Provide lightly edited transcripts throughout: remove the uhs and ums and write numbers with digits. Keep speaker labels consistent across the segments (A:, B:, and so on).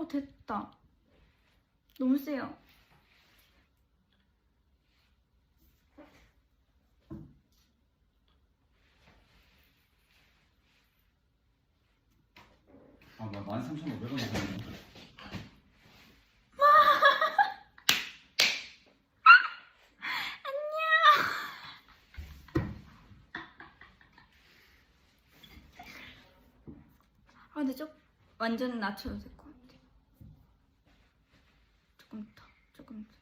A: 됐다. 너무 세요.
B: 나 13,500원.
A: 근데 완전 낮춰도 될 것 같아. 조금 더.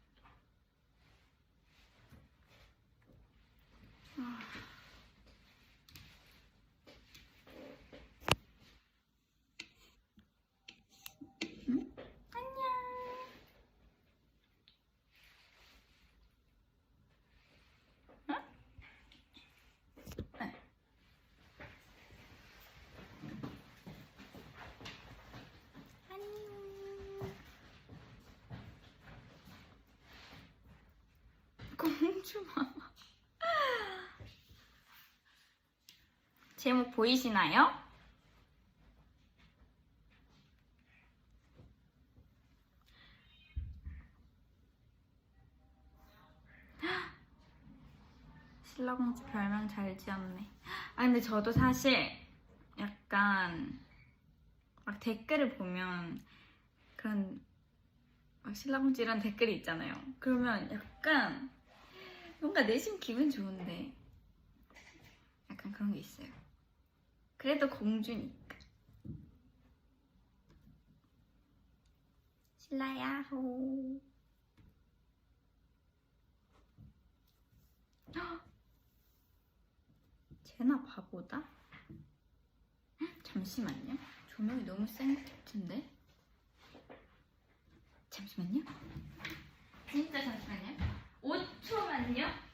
A: 응? 안녕. 응? 네. 안녕. 공주 마마. 제목 보이시나요? 신라공주 별명 잘 지었네. 근데 저도 사실 약간 막 댓글을 보면 그런 막 신라공주 이런 댓글이 있잖아요. 그러면 약간 뭔가 내심 기분 좋은데 약간 그런 게 있어요. 그래도 공주니까. 신라야 호. 쟤나 바보다? 잠시만요. 조명이 너무 센 것 같은데? 잠시만요. 진짜 잠시만요. 5초만요.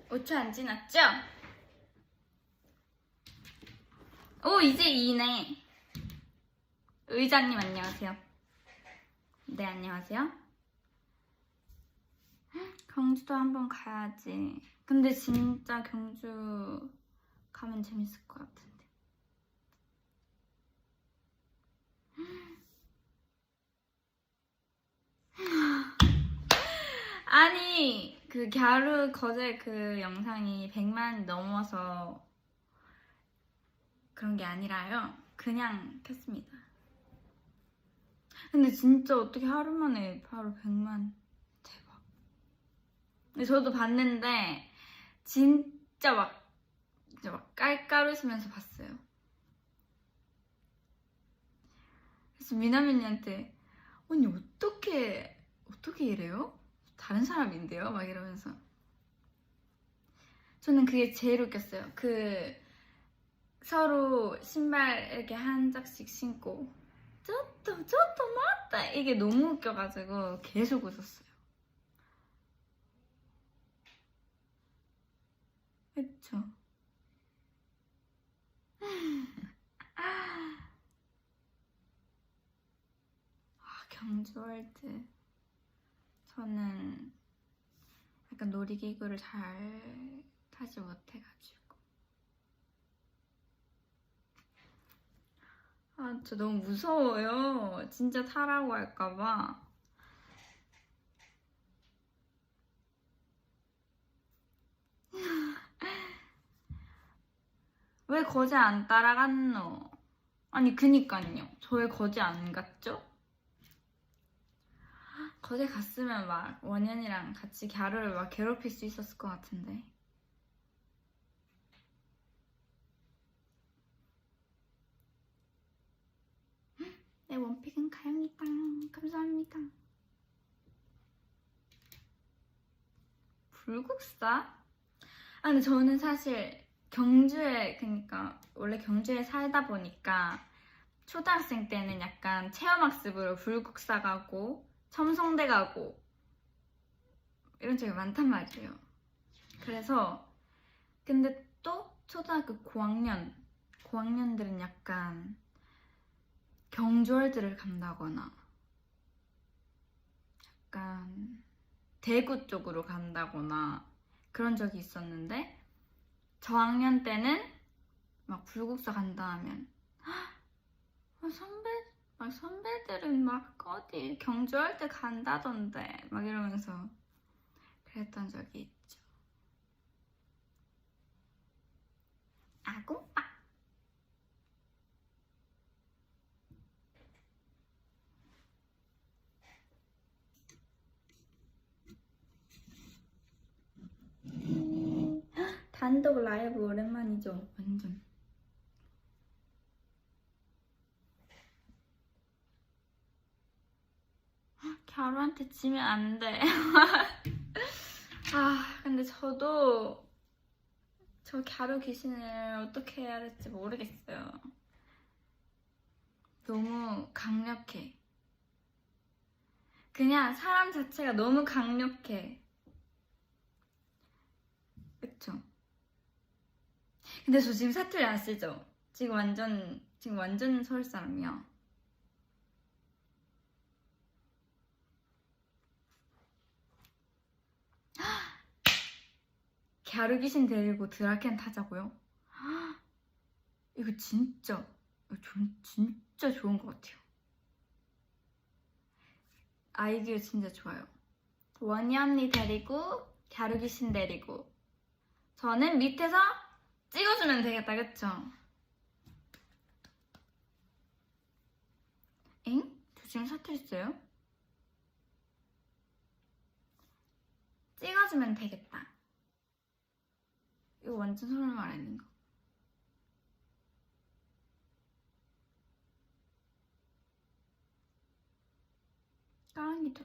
A: 오 초 안 지났죠? 오, 이제 2네. 의장님 안녕하세요. 네, 안녕하세요. 경주도 한번 가야지. 근데 진짜 경주 가면 재밌을 것 같은데. 아니, 그 갸루 거제 그 영상이 100만 넘어서 그런 게 아니라요. 그냥 켰습니다. 근데 진짜 어떻게 하루 만에 바로 100만. 대박. 근데 저도 봤는데 진짜 막 깔깔 웃으면서 봤어요. 그래서 미나미 언니한테 언니 어떻게 이래요? 다른 사람인데요? 막 이러면서. 저는 그게 제일 웃겼어요. 그 서로 신발 이렇게 한 짝씩 신고 저도 맞다 이게 너무 웃겨가지고 계속 웃었어요. 그쵸? 경주월드. 저는 약간 놀이기구를 잘 타지 못해가지고. 진짜 너무 무서워요. 진짜 타라고 할까봐. 왜 거제 안 따라갔노? 아니 그니깐요. 저 왜 거제 안 갔죠? 거제 갔으면 막 원현이랑 같이 갸루를 막 괴롭힐 수 있었을 것 같은데. 네, 원픽은 가영이다. 감사합니다. 불국사? 근데 저는 사실 경주에, 그니까 원래 경주에 살다 보니까 초등학생 때는 약간 체험학습으로 불국사 가고 첨성대 가고 이런 적이 많단 말이에요. 그래서 근데 또 초등학교 고학년들은 약간 경주월드를 간다거나 약간 대구 쪽으로 간다거나 그런 적이 있었는데 저학년 때는 막 불국사 간다 하면 선배들은 막 어디 경주할 때 간다던데 막 이러면서 그랬던 적이 있죠. 아구빠. 단독 라이브 오랜만이죠. 완전. 갸루한테 지면 안 돼. 근데 저도 저 갸루 귀신을 어떻게 해야 될지 모르겠어요. 너무 강력해. 그냥 사람 자체가 너무 강력해. 그쵸? 근데 저 지금 사투리 안 쓰죠? 지금 완전 서울 사람이야. 갸루 귀신 데리고 드라켄 타자고요? 이거 진짜 좋은 것 같아요. 아이디어 진짜 좋아요. 원희 언니 데리고 갸루 귀신 데리고 저는 밑에서 찍어주면 되겠다, 그쵸? 엥? 저 지금 사투리 써요? 찍어주면 되겠다. 이거 완전 서울말 아닌가? 까랑이도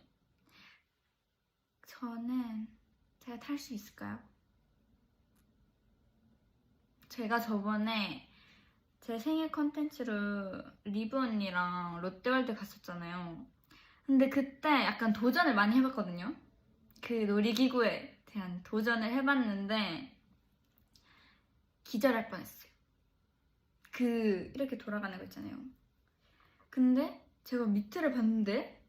A: 저는 제가 탈 수 있을까요? 제가 저번에 제 생일 컨텐츠로 리브 언니랑 롯데월드 갔었잖아요. 근데 그때 약간 도전을 많이 해봤거든요. 그 놀이기구에 대한 도전을 해봤는데 기절할 뻔했어요. 그 이렇게 돌아가는 거 있잖아요. 근데 제가 밑을 봤는데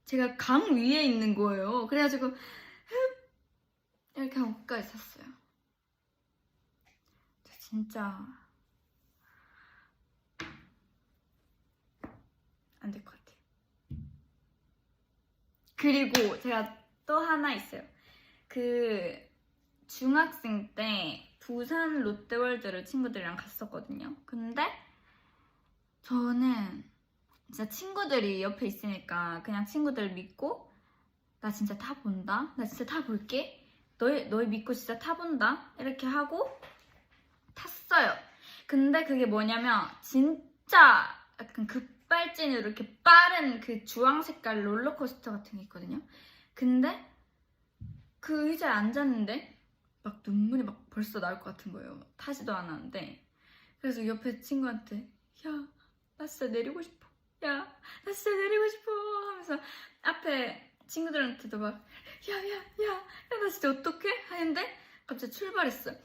A: 제가 강 위에 있는 거예요. 그래가지고 이렇게 하고 끝까지 샀어요. 저 진짜 안 될 것 같아요. 그리고 제가 또 하나 있어요. 그 중학생 때 부산 롯데월드를 친구들이랑 갔었거든요. 근데 저는 진짜 친구들이 옆에 있으니까 그냥 친구들 믿고 나 진짜 타본다. 나 진짜 타볼게. 너희 믿고 진짜 타본다. 이렇게 하고 탔어요. 근데 그게 뭐냐면 진짜 약간 급발진으로 이렇게 빠른 그 주황 색깔 롤러코스터 같은 게 있거든요. 근데 그 의자에 앉았는데 막 눈물이 막 벌써 나올 것 같은 거예요. 타지도 않았는데. 그래서 옆에 친구한테 야, 나 진짜 내리고 싶어. 야, 나 진짜 내리고 싶어 하면서 앞에 친구들한테도 막 야, 나 진짜 어떡해? 하는데 갑자기 출발했어요.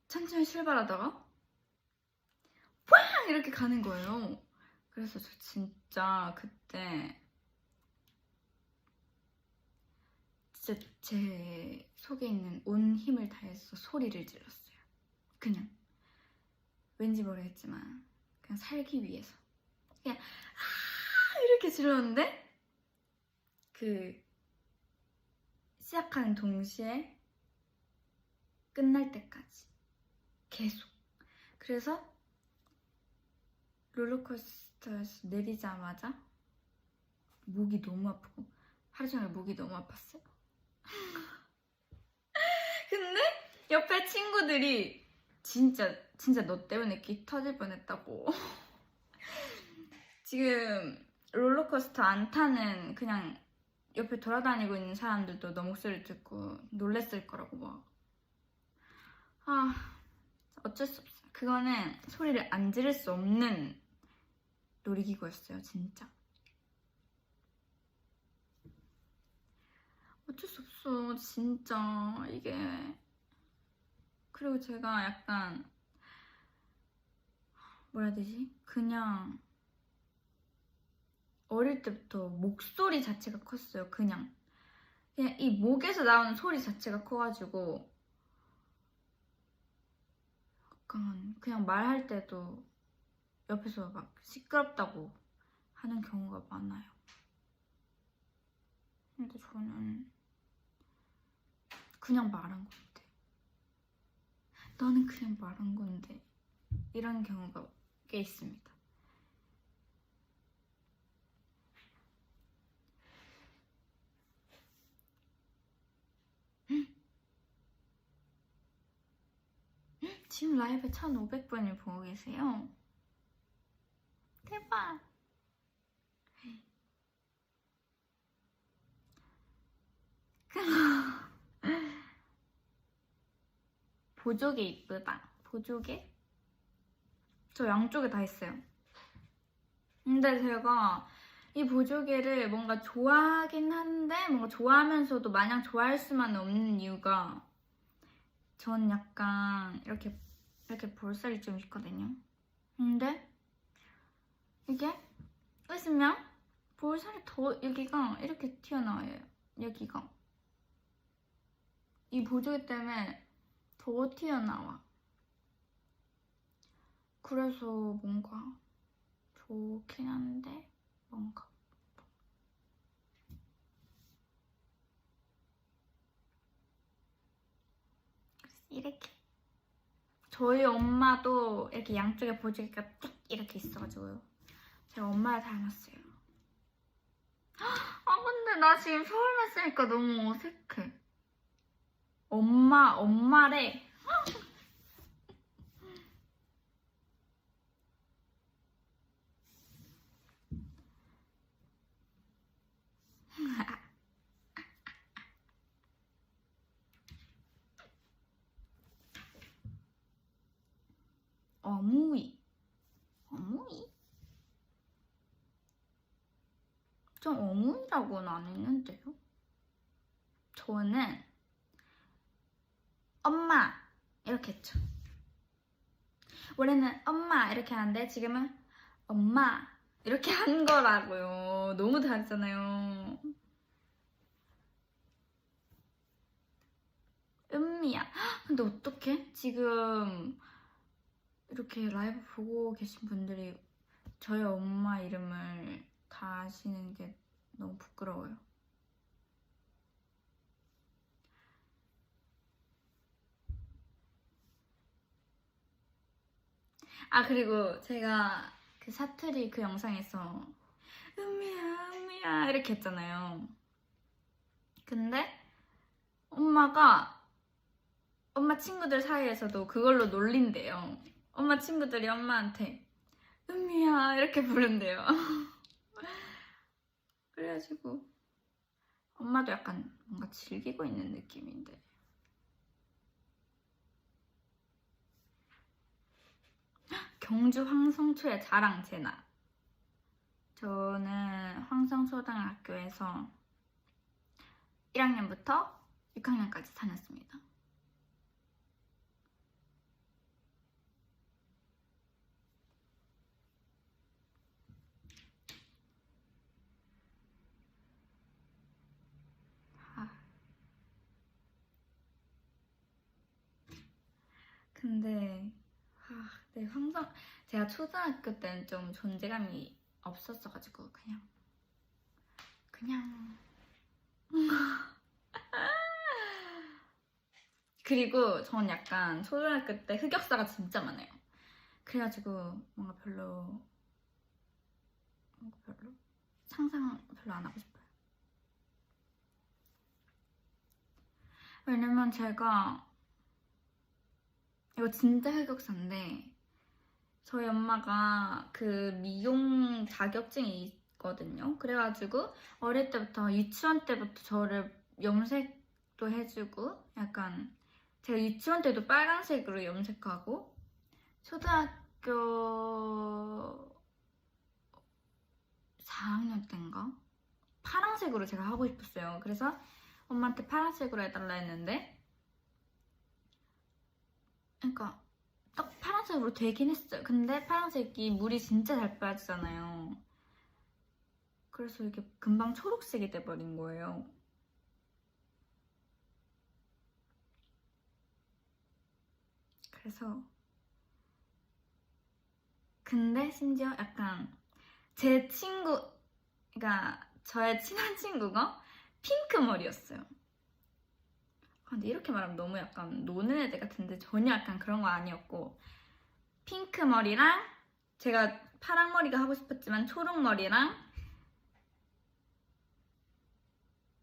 A: 천천히 출발하다가 꽝! 이렇게 가는 거예요. 그래서 저 진짜 그때 진짜 제 속에 있는 온 힘을 다해서 소리를 질렀어요. 그냥 왠지 모르겠지만 그냥 살기 위해서 그냥 이렇게 질렀는데 그 시작하는 동시에 끝날 때까지 계속. 그래서 롤러코스터에서 내리자마자 목이 너무 아프고 하루 종일 목이 너무 아팠어요. 근데 옆에 친구들이 진짜 너 때문에 귀 터질 뻔했다고. 지금 롤러코스터 안 타는 그냥 옆에 돌아다니고 있는 사람들도 너 목소리 듣고 놀랬을 거라고 막. 어쩔 수 없어요. 그거는 소리를 안 지를 수 없는 놀이기구였어요, 진짜. 어쩔 수 없어, 진짜. 이게. 그리고 제가 약간 뭐라 해야 되지? 그냥 어릴 때부터 목소리 자체가 컸어요. 그냥 이 목에서 나오는 소리 자체가 커가지고 약간 그냥 말할 때도 옆에서 막 시끄럽다고 하는 경우가 많아요. 근데 저는 그냥 말한 건데, 너는 그냥 말한 건데, 이런 경우가 꽤 있습니다. 지금 라이브 1,500분을 보고 계세요. 대박! 보조개 이쁘다. 보조개? 저 양쪽에 다 있어요. 근데 제가 이 보조개를 뭔가 좋아하긴 한데 뭔가 좋아하면서도 마냥 좋아할 수만 없는 이유가 전 약간 이렇게 볼살이 좀 있거든요. 근데 이게 웃으면 볼살이 더 여기가 이렇게 튀어나와요. 여기가 이 보조개 때문에 더 튀어나와. 그래서 뭔가 좋긴 한데 뭔가 이렇게 저희 엄마도 이렇게 양쪽에 보조개가 딱 이렇게 있어가지고요. 제가 엄마를 닮았어요. 아 근데 나 지금 서울말 쓰니까 너무 어색해. 엄마래. 어무이. 좀 어무이라고는 안 했는데요. 저는 엄마 이렇게 했죠. 원래는 엄마 이렇게 하는데 지금은 엄마 이렇게 한 거라고요. 너무 다르잖아요. 은미야. 근데 어떡해? 지금 이렇게 라이브 보고 계신 분들이 저희 엄마 이름을 다 아시는 게 너무 부끄러워요. 아 그리고 제가 그 사투리 그 영상에서 은미야 이렇게 했잖아요. 근데 엄마 친구들 사이에서도 그걸로 놀린대요. 엄마 친구들이 엄마한테 은미야 이렇게 부른대요. 그래가지고 엄마도 약간 뭔가 즐기고 있는 느낌인데. 경주 황성초의 자랑 제나. 저는 황성초등학교에서 1학년부터 6학년까지 다녔습니다. 근데 네, 제가 초등학교 때는 좀 존재감이 없었어가지고 그냥 그리고 전 약간 초등학교 때 흑역사가 진짜 많아요. 그래가지고 뭔가 별로 상상 별로 안 하고 싶어요. 왜냐면 제가 이거 진짜 흑역사인데 저희 엄마가 그 미용 자격증이 있거든요. 그래가지고 어릴 때부터 유치원 때부터 저를 염색도 해주고 약간 제가 유치원 때도 빨간색으로 염색하고 초등학교 4학년 때인가? 파란색으로 제가 하고 싶었어요. 그래서 엄마한테 파란색으로 해달라 했는데 그러니까 딱 파란색으로 되긴 했어요. 근데 파란색이 물이 진짜 잘 빠지잖아요. 그래서 이게 금방 초록색이 돼버린 거예요. 그래서 근데 심지어 약간 제 친구, 그러니까 저의 친한 친구가 핑크 머리였어요. 근데 이렇게 말하면 너무 약간 노는 애들 같은데 전혀 약간 그런 거 아니었고, 핑크 머리랑 제가 파란 머리가 하고 싶었지만 초록 머리랑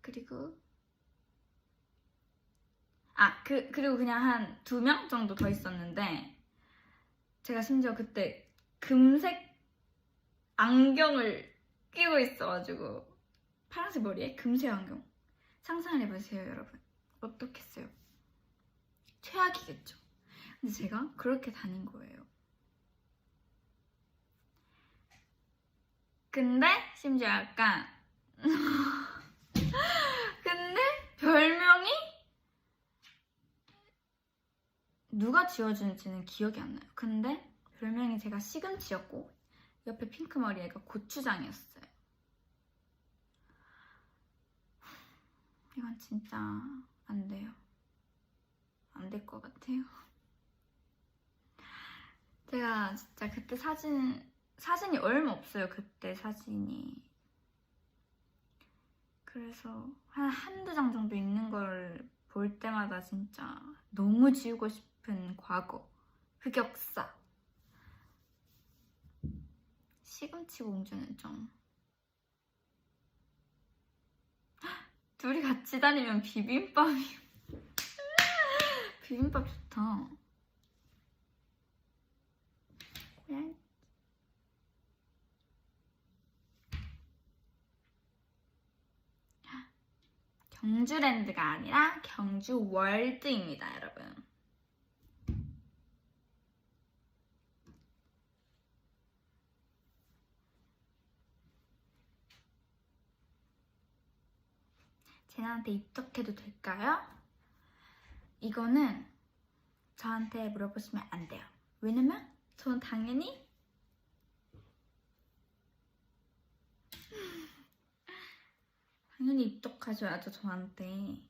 A: 그리고 그리고 그냥 한 2명 정도 더 있었는데, 제가 심지어 그때 금색 안경을 끼고 있어가지고, 파란색 머리에 금색 안경. 상상을 해보세요, 여러분. 어떻겠어요? 최악이겠죠. 근데 제가 그렇게 다닌 거예요. 근데 심지어 약간 근데 별명이 누가 지어준지는 기억이 안 나요. 근데 별명이 제가 시금치였고 옆에 핑크 머리 애가 고추장이었어요. 이건 진짜 안 돼요. 안 될 것 같아요. 제가 진짜 그때 사진이 얼마 없어요. 그때 사진이. 그래서 한두 장 정도 있는 걸 볼 때마다 진짜 너무 지우고 싶은 과거, 흑역사. 시금치 공주는 좀 둘이 같이 다니면 비빔밥이 비빔밥 좋다. 그냥 경주랜드가 아니라 경주월드입니다, 여러분. 쟤한테 입덕해도 될까요? 이거는 저한테 물어보시면 안 돼요. 왜냐면 전 당연히 입덕하셔야죠, 저한테.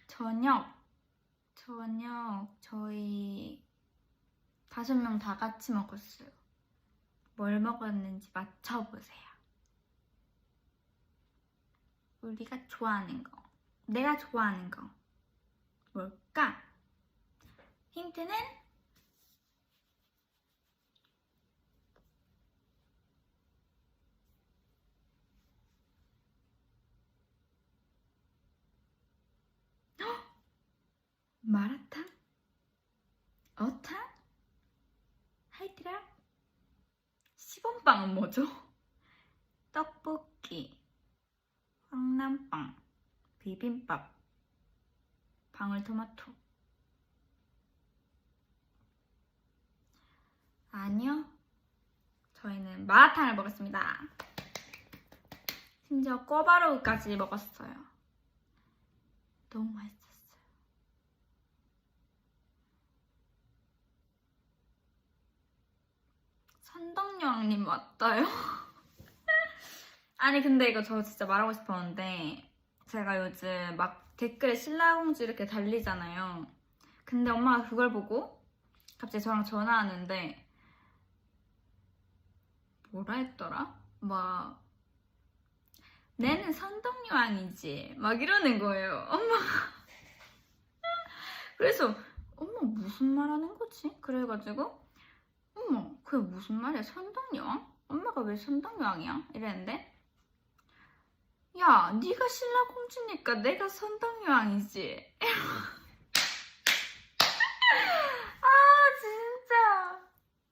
A: 저녁 저희 5명 다 같이 먹었어요. 뭘 먹었는지 맞춰보세요. 우리가 좋아하는 거, 내가 좋아하는 거 뭘까? 힌트는 마라탕? 어탕? 하이트락? 시범빵은 뭐죠? 떡볶이, 황남빵, 비빔밥, 방울토마토. 아니요, 저희는 마라탕을 먹었습니다. 심지어 꿔바로우까지 먹었어요. 너무 맛있었어요. 선덕여왕님 맞다요? 아니 근데 이거 저 진짜 말하고 싶었는데, 제가 요즘 막 댓글에 신라공주 이렇게 달리잖아요. 근데 엄마가 그걸 보고 갑자기 저랑 전화하는데 뭐라 했더라? 막 내는 선덕여왕이지 막 이러는 거예요, 엄마가. 그래서 엄마 무슨 말 하는 거지? 그래가지고 엄마 그게 무슨 말이야, 선덕여왕? 엄마가 왜 선덕여왕이야? 이랬는데, 야 네가 신라공주니까 내가 선덕여왕이지. 아 진짜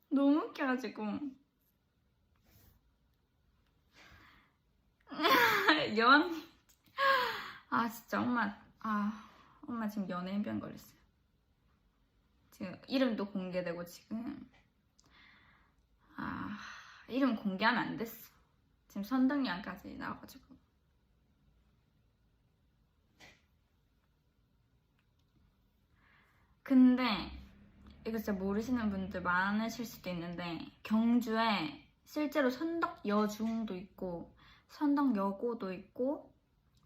A: 너무 웃겨가지고. 여왕님. 아 진짜 엄마 지금 연예인병 걸렸어요. 지금 이름도 공개되고 지금 이름 공개하면 안 됐어. 지금 선덕여왕까지 나와가지고. 근데 이거 진짜 모르시는 분들 많으실 수도 있는데 경주에 실제로 선덕여중도 있고 선덕여고도 있고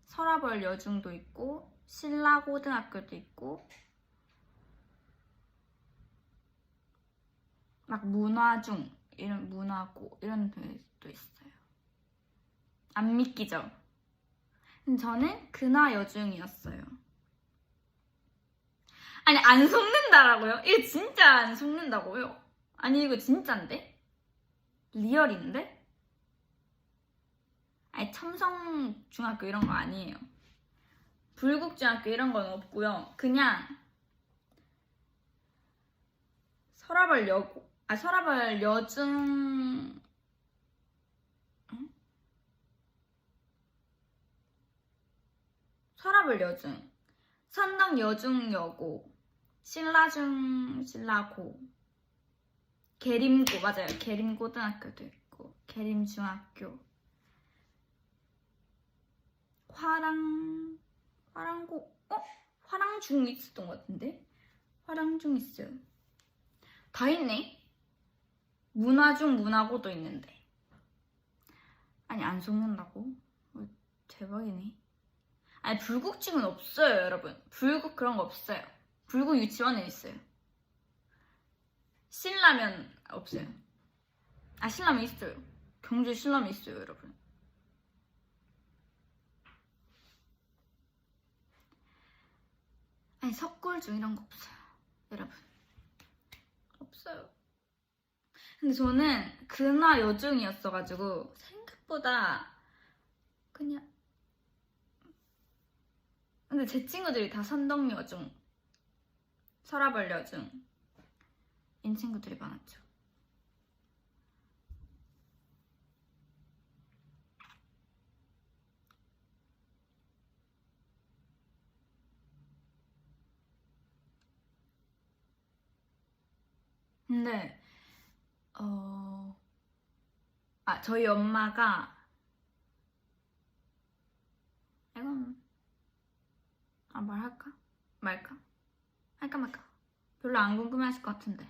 A: 서라벌 여중도 있고 신라고등학교도 있고 막 문화중 이런 문화고 이런 데도 있어요. 안 믿기죠? 근데 저는 근화여중이었어요. 아니 안 속는다라고요? 이거 진짜 안 속는다고요? 아니 이거 진짠데? 리얼인데? 아니 첨성중학교 이런 거 아니에요. 불국중학교 이런 건 없고요. 그냥 서라벌 여고 서라벌 여중 서라벌 여중 선덕 여중 여고 신라중 신라고 계림고 맞아요. 계림고등학교도 있고 계림중학교 화랑고 화랑중 있었던 것 같은데 화랑중 있어요. 다 있네. 문화중 문화고도 있는데 아니 안 속는다고? 대박이네. 아니 불국중은 없어요 여러분. 불국 그런 거 없어요. 불국 유치원에 있어요. 신라면 없어요. 신라면 있어요. 경주 신라면 있어요 여러분. 아니 석굴중 이런 거 없어요 여러분. 없어요. 근데 저는 근화여중이었어가지고 생각보다 그냥 근데 제 친구들이 다 선덕여중 서라벌여중 인 친구들이 많았죠. 근데 저희 엄마가 이건 말할까? 말까? 할까 말까? 별로 안 궁금해하실 것 같은데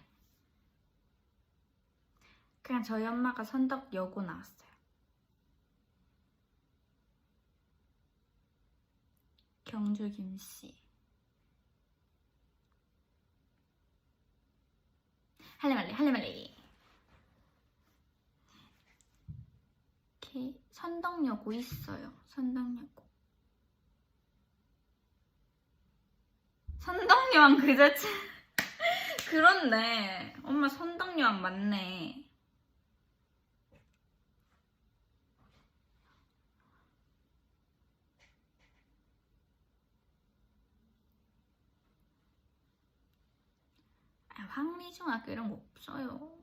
A: 그냥 저희 엄마가 선덕여고 나왔어요. 경주 김씨 할래말리 선덕여고 있어요. 선덕여왕 그 자체 그렇네. 엄마 선덕여왕 맞네. 황리중학교 이런 거 없어요.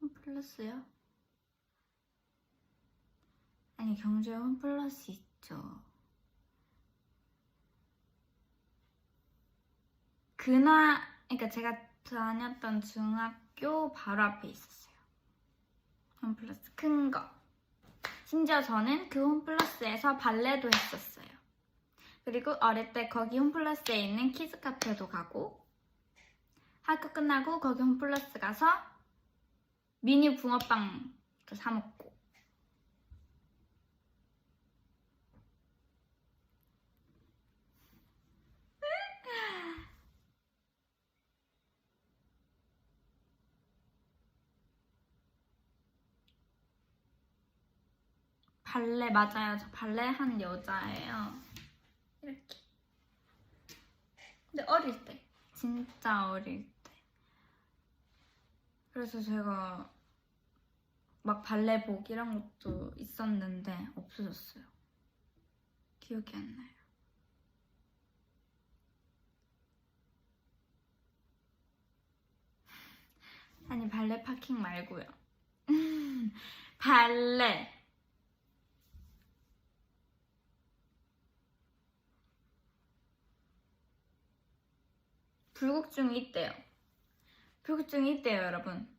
A: 홈플러스요? 아니 경주에 홈플러스 있죠. 그러니까 제가 다녔던 중학교 바로 앞에 있었어요. 홈플러스 큰 거. 심지어 저는 그 홈플러스에서 발레도 했었어요. 그리고 어릴 때 거기 홈플러스에 있는 키즈 카페도 가고 학교 끝나고 거기 홈플러스 가서 미니 붕어빵도 사 먹고 발레 맞아요. 저 발레 한 여자예요. 이렇게. 근데 어릴 때 진짜 어릴 때 그래서 제가 막 발레복 이런 것도 있었는데 없어졌어요. 기억이 안 나요. 아니 발레 파킹 말고요. 발레 불국중이 있대요. 불국중이 있대요, 여러분.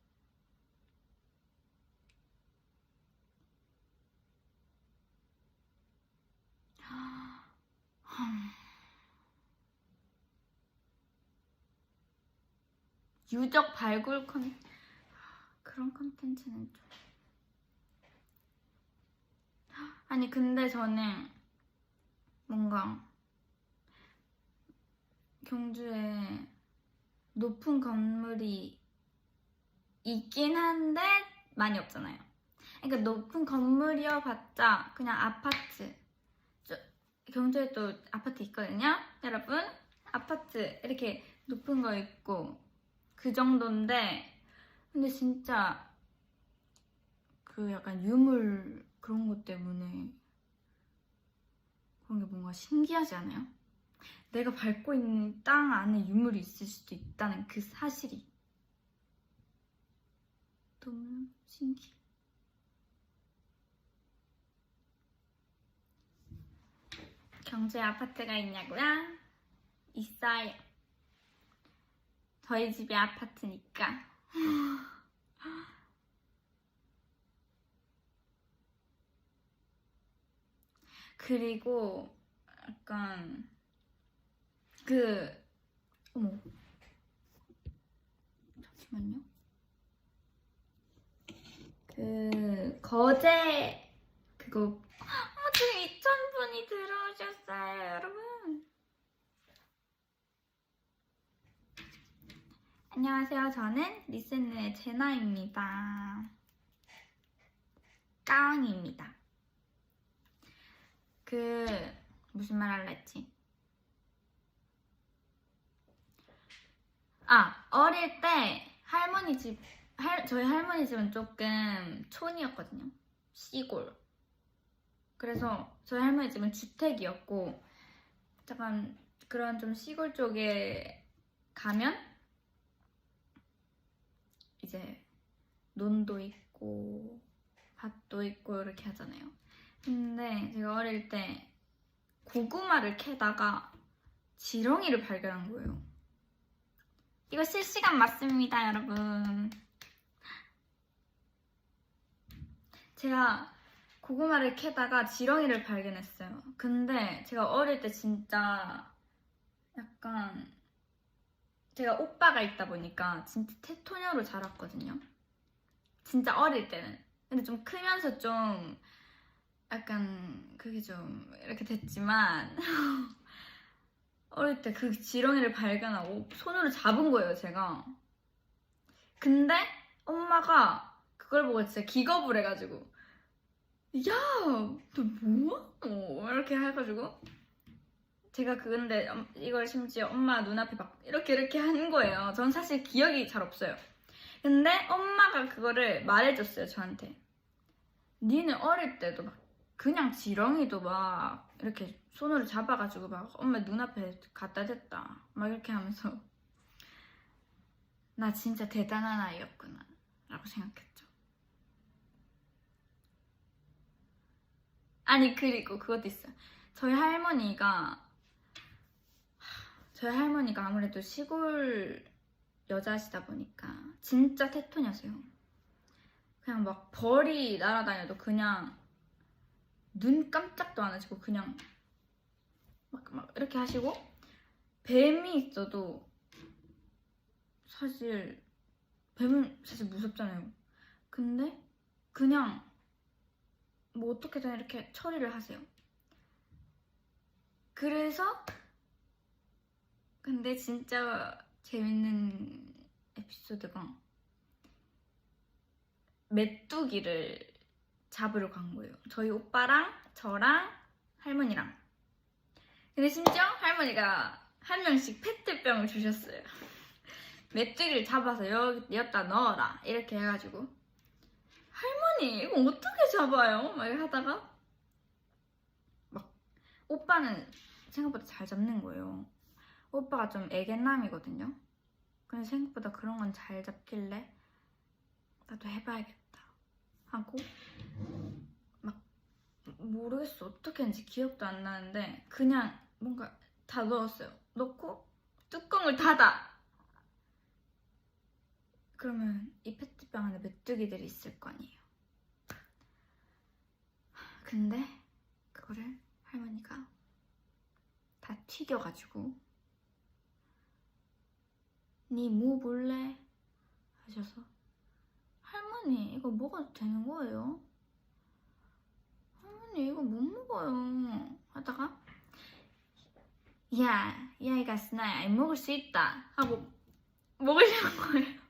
A: 유적 발굴 그런 컨텐츠는 좀 아니 근데 저는 뭔가 경주에 높은 건물이 있긴 한데 많이 없잖아요. 그러니까 높은 건물이어봤자 그냥 아파트. 경주에 또 아파트 있거든요, 여러분. 아파트 이렇게 높은 거 있고 그 정도인데, 근데 진짜 그 약간 유물 그런 것 때문에 그런 게 뭔가 신기하지 않아요? 내가 밟고 있는 땅 안에 유물이 있을 수도 있다는 그 사실이 너무 신기해. 경주에 아파트가 있냐고요? 있어요. 저희 집이 아파트니까. 그리고 약간 어머, 잠시만요. 거제 그거 지금 2,000분이 들어오셨어요, 여러분. 안녕하세요. 저는 리센의 제나입니다. 까왕입니다. 무슨 말 할라 했지? 어릴 때 저희 할머니 집은 조금 촌이었거든요. 시골. 그래서 저희 할머니 집은 주택이었고, 약간 그런 좀 시골 쪽에 가면 이제 논도 있고 밭도 있고 이렇게 하잖아요. 근데 제가 어릴 때 고구마를 캐다가 지렁이를 발견한 거예요. 이거 실시간 맞습니다, 여러분. 제가 고구마를 캐다가 지렁이를 발견했어요. 근데 제가 어릴 때 진짜 약간 제가 오빠가 있다 보니까 진짜 테토녀로 자랐거든요. 진짜 어릴 때는. 근데 좀 크면서 좀 약간 그게 좀 이렇게 됐지만 어릴 때 그 지렁이를 발견하고 손으로 잡은 거예요, 제가. 근데 엄마가 그걸 보고 진짜 기겁을 해가지고, 야, 너 뭐야? 이렇게 해가지고 제가 근데 이걸 심지어 엄마 눈앞에 막 이렇게 하는 거예요. 전 사실 기억이 잘 없어요. 근데 엄마가 그거를 말해줬어요, 저한테. 니는 어릴 때도 막 그냥 지렁이도 막 이렇게 손으로 잡아가지고 막 엄마 눈앞에 갖다 댔다 막 이렇게 하면서 나 진짜 대단한 아이였구나 라고 생각했죠. 아니 그리고 그것도 있어요. 저희 할머니가 아무래도 시골 여자시다 보니까 진짜 테토녀세요. 그냥 막 벌이 날아다녀도 그냥 눈 깜짝도 안 하시고 그냥 막 이렇게 하시고, 뱀이 있어도 사실 뱀은 사실 무섭잖아요. 근데 그냥 뭐 어떻게든 이렇게 처리를 하세요. 그래서 근데 진짜 재밌는 에피소드가 메뚜기를 잡으러 간 거예요. 저희 오빠랑 저랑 할머니랑. 근데 심지어 할머니가 한 명씩 페트병을 주셨어요. 메뚜기를 잡아서 여기다 넣어라 이렇게 해가지고, 할머니 이거 어떻게 잡아요? 막 이렇게 하다가 막 오빠는 생각보다 잘 잡는 거예요. 오빠가 좀 애견남이거든요. 근데 생각보다 그런 건 잘 잡길래 나도 해봐야겠다 하고 막 모르겠어 어떻게 했는지 기억도 안 나는데 그냥 뭔가 다 넣었어요. 넣고 뚜껑을 닫아. 그러면 이 페트병 안에 메뚜기들이 있을 거 아니에요. 근데 그거를 할머니가 다 튀겨가지고 니 뭐 볼래? 하셔서 할머니 이거 먹어도 되는 거예요? 할머니 이거 못 먹어요 하다가 야, 이 아이가 스나야 안 먹을 수 있다 하고 먹으려는 거예요.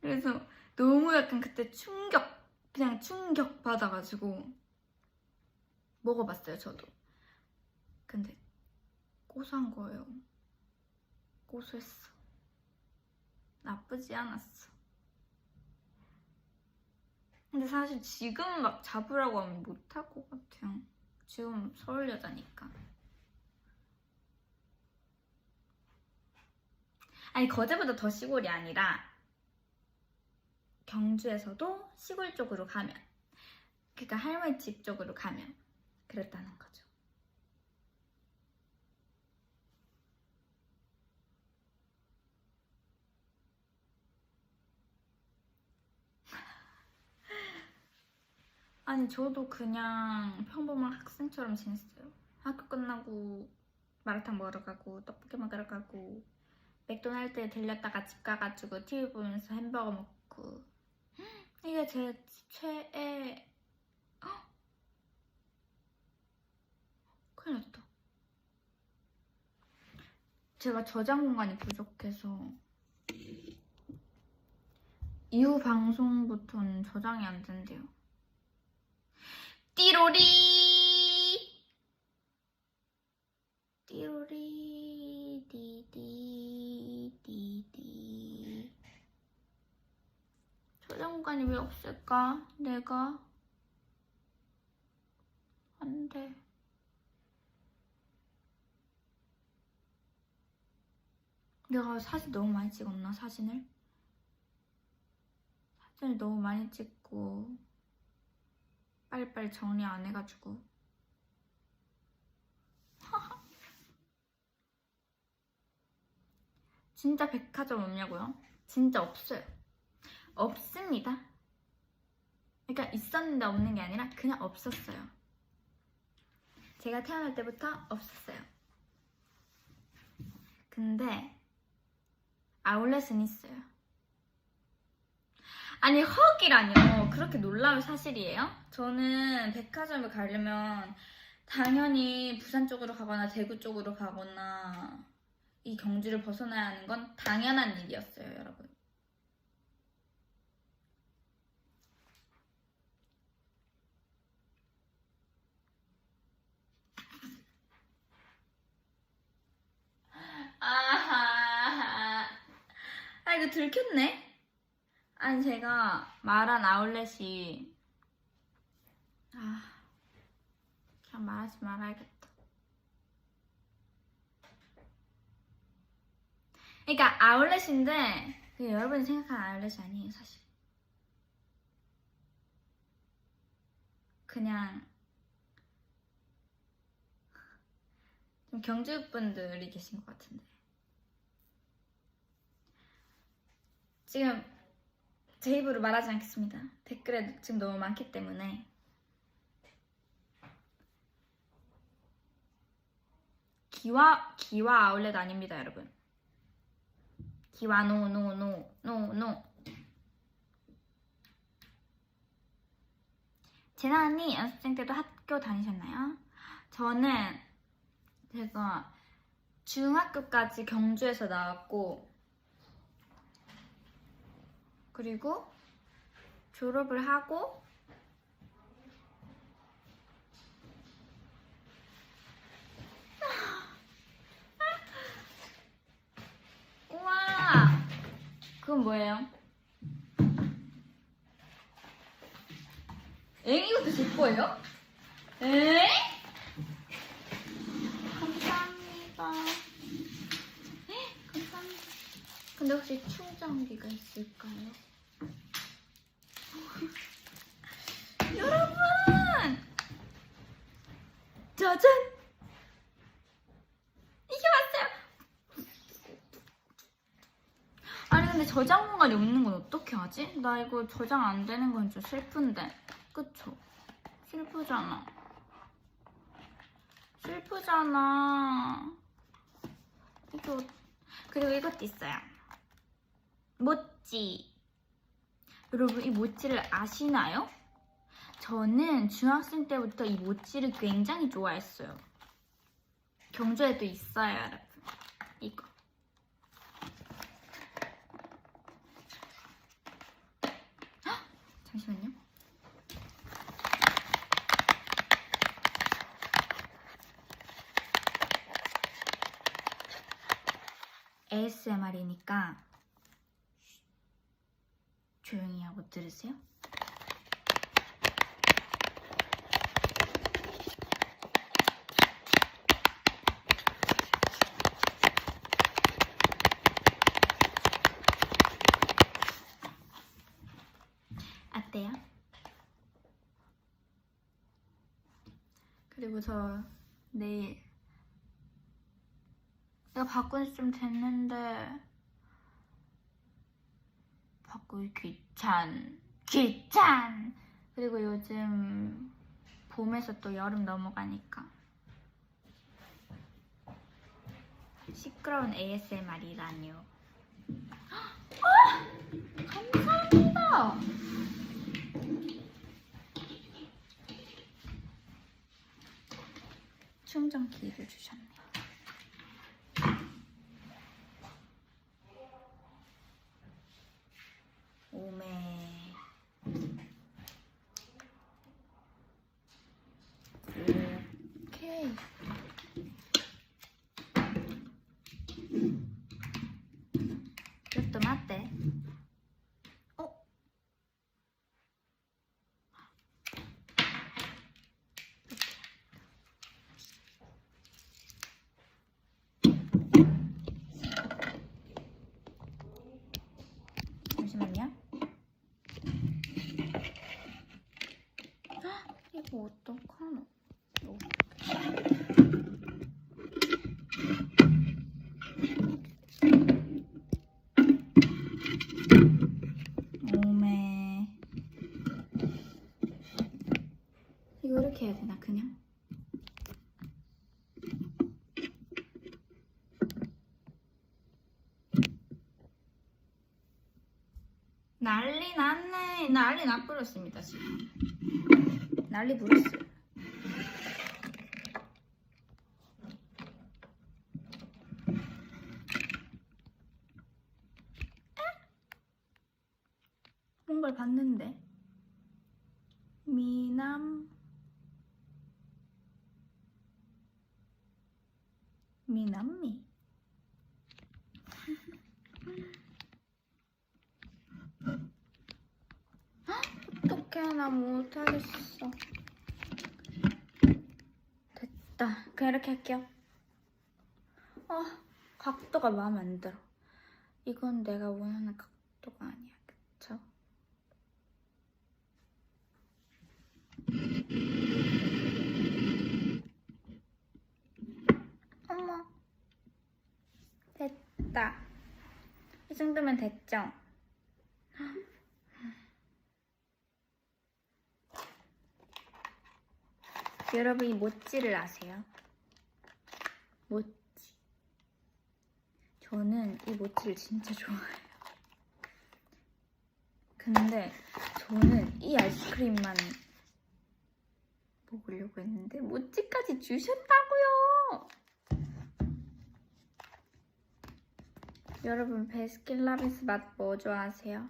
A: 그래서 너무 약간 그때 그냥 충격 받아가지고 먹어봤어요 저도. 근데 고소한 거예요. 고소했어. 나쁘지 않았어. 근데 사실 지금 막 잡으라고 하면 못할 것 같아요. 지금 서울 여자니까. 아니 거제보다 더 시골이 아니라 경주에서도 시골 쪽으로 가면, 그러니까 할머니 집 쪽으로 가면 그랬다는 거죠. 아니 저도 그냥 평범한 학생처럼 지냈어요. 학교 끝나고 마라탕 먹으러 가고 떡볶이 먹으러 가고 맥도날드에 들렸다가 집 가가지고 TV 보면서 햄버거 먹고. 이게 제 최애. 큰일 났다. 제가 저장 공간이 부족해서 이후 방송부터는 저장이 안 된대요. 띠로리 띠로리 디디디디. 저장 공간이 왜 없을까? 내가 안 돼. 내가 사진 너무 많이 찍었나? 사진을 너무 많이 찍고 빨리빨리 정리 안 해가지고. 진짜 백화점 없냐고요? 진짜 없어요. 없습니다. 그러니까 있었는데 없는 게 아니라 그냥 없었어요. 제가 태어날 때부터 없었어요. 근데 아울렛은 있어요. 아니 헉이라뇨. 그렇게 놀라울 사실이에요? 저는 백화점을 가려면 당연히 부산 쪽으로 가거나 대구 쪽으로 가거나 이 경주를 벗어나야 하는 건 당연한 일이었어요, 여러분. 아하. 아 이거 들켰네? 아니 제가 말한 아울렛이 그냥 말하지 말아야겠다. 그러니까 아울렛인데 그게 여러분이 생각하는 아울렛이 아니에요 사실. 그냥 좀 경주분들이 계신 것 같은데. 지금 제 입으로 말하지 않겠습니다. 댓글에 지금 너무 많기 때문에. 기와 아울렛 아닙니다 여러분. 기와 노. 재나 언니 연습생 때도 학교 다니셨나요? 저는 제가 중학교까지 경주에서 나왔고 그리고 졸업을 하고 우와 그건 뭐예요? 엥? 이것도 제 거예요? 에? 감사합니다. 감사합니다. 근데 혹시 충전기가 있을까요? 여러분! 짜잔! 이게 맞아요. 아니 근데 저장 공간이 없는 건 어떻게 하지? 나 이거 저장 안 되는 건 좀 슬픈데. 그쵸? 슬프잖아. 슬프잖아. 이거 그리고 이것도 있어요. 모찌. 여러분 이 모찌를 아시나요? 저는 중학생 때부터 이 모찌를 굉장히 좋아했어요. 경주에도 있어요, 여러분. 이거. 헉! 잠시만요. ASMR이니까 조용히 하고 들으세요. 어때요? 그리고 저 내일 내가 바꾼 지 좀 됐는데 바꾸기 귀찮. 그리고 요즘 봄에서 또 여름 넘어가니까 시끄러운 ASMR이라뇨. 감사합니다. 충전기를 주셨네요. 오메. 오케이. 이것도 맞대. 어? 잠시만요. 헉, 이거 어떡하노? 오메. 이거 이렇게 해야 되나 그냥? 난리 났네. 난리 나버렸습니다 지금. 난리 부렸어요. 뭔가를 봤는데 미남미 어떡해 나 못하겠어. 됐다. 그냥 이렇게 할게요. 각도가 마음에 안 들어. 이건 내가 원하는 각도가 아니야. 그쵸? 어머 됐다. 이 정도면 됐죠? 여러분 이 모찌를 아세요? 모찌. 저는 이 모찌를 진짜 좋아해요. 근데 저는 이 아이스크림만 먹으려고 했는데 모찌까지 주셨다고요. 여러분 베스킨라빈스 맛 뭐 좋아하세요?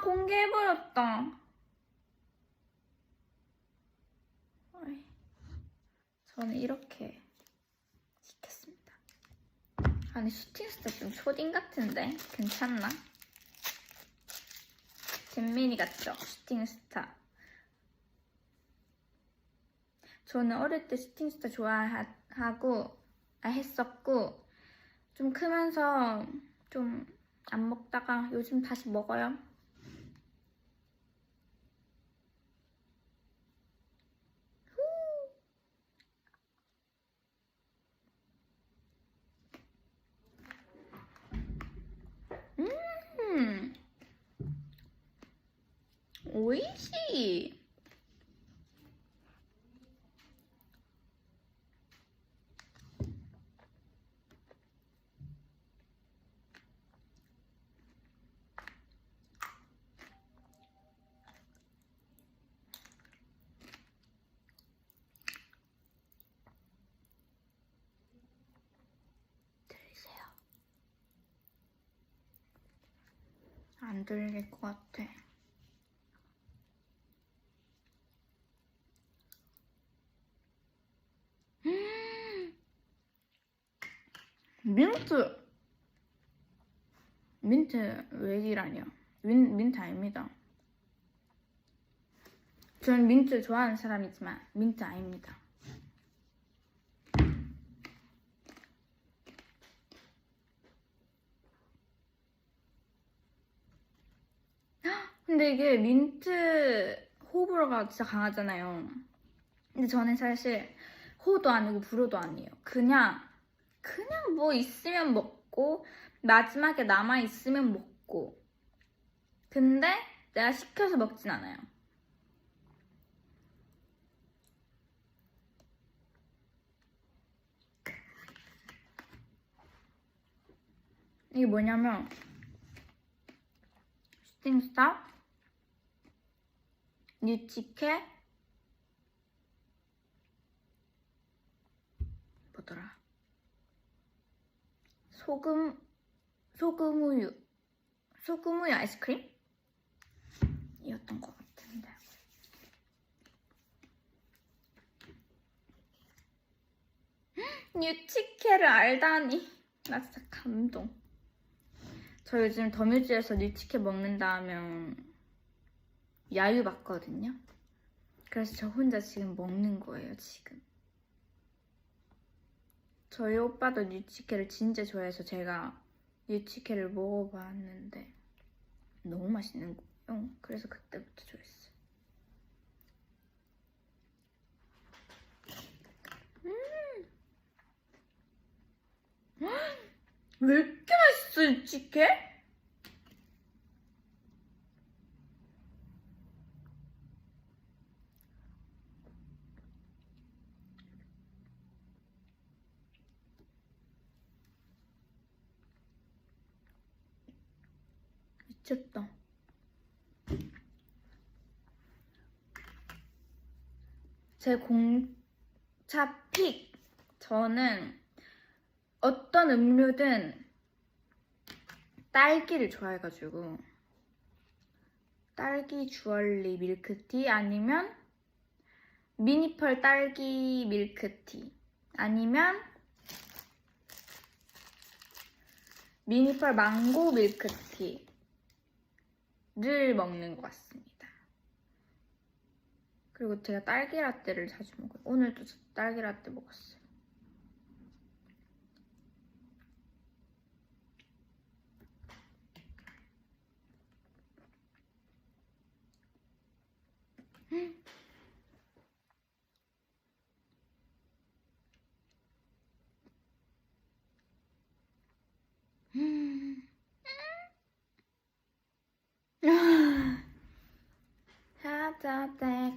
A: 공개해버렸다. 저는 이렇게 시켰습니다. 아니 슈팅스타 좀 초딩 같은데 괜찮나? 잼민이 같죠? 슈팅스타. 저는 어릴 때 슈팅스타 좋아하고 했었고 좀 크면서 좀 안 먹다가 요즘 다시 먹어요. 오이시. 들리세요? 안 들릴 것 같아. 민트 왜이라뇨? 민트 아닙니다. 전 민트 좋아하는 사람이지만 민트 아닙니다. 근데 이게 민트 호불호가 진짜 강하잖아요. 근데 저는 사실 호도 아니고 불호도 아니에요. 그냥 뭐 있으면 먹고 마지막에 남아 있으면 먹고. 근데 내가 시켜서 먹진 않아요. 이게 뭐냐면 슈팅스타, 뉴치케, 뭐더라? 소금우유 아이스크림? 이었던 것 같은데. 뉴치케를 알다니. 나 진짜 감동. 저 요즘 더뮤즈에서 뉴치케 먹는다 하면 야유 받거든요. 그래서 저 혼자 지금 먹는 거예요, 지금. 저희 오빠도 뉴치케를 진짜 좋아해서 제가 뉴치케를 먹어봤는데 너무 맛있는 거예요. 그래서 그때부터 좋아했어요. 왜 이렇게 맛있어, 뉴치케? 미쳤다. 제 공차 픽. 저는 어떤 음료든 딸기를 좋아해가지고 딸기 주얼리 밀크티 아니면 미니펄 딸기 밀크티 아니면 미니펄 망고 밀크티를 먹는 것 같습니다. 그리고 제가 딸기 라떼를 자주 먹어요. 오늘도 딸기 라떼 먹었어요. 하자댁.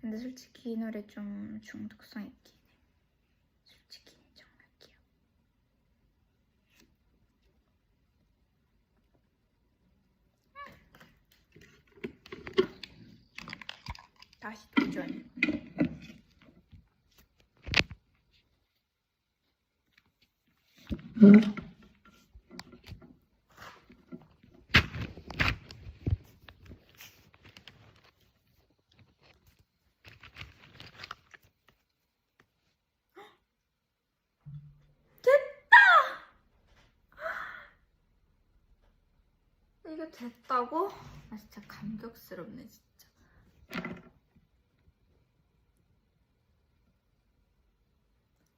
A: 근데 솔직히 이 노래 좀 중독성 있긴 해. 솔직히 정말 귀여워. 다시 도전. 이게 됐다고? 아 진짜 감격스럽네 진짜.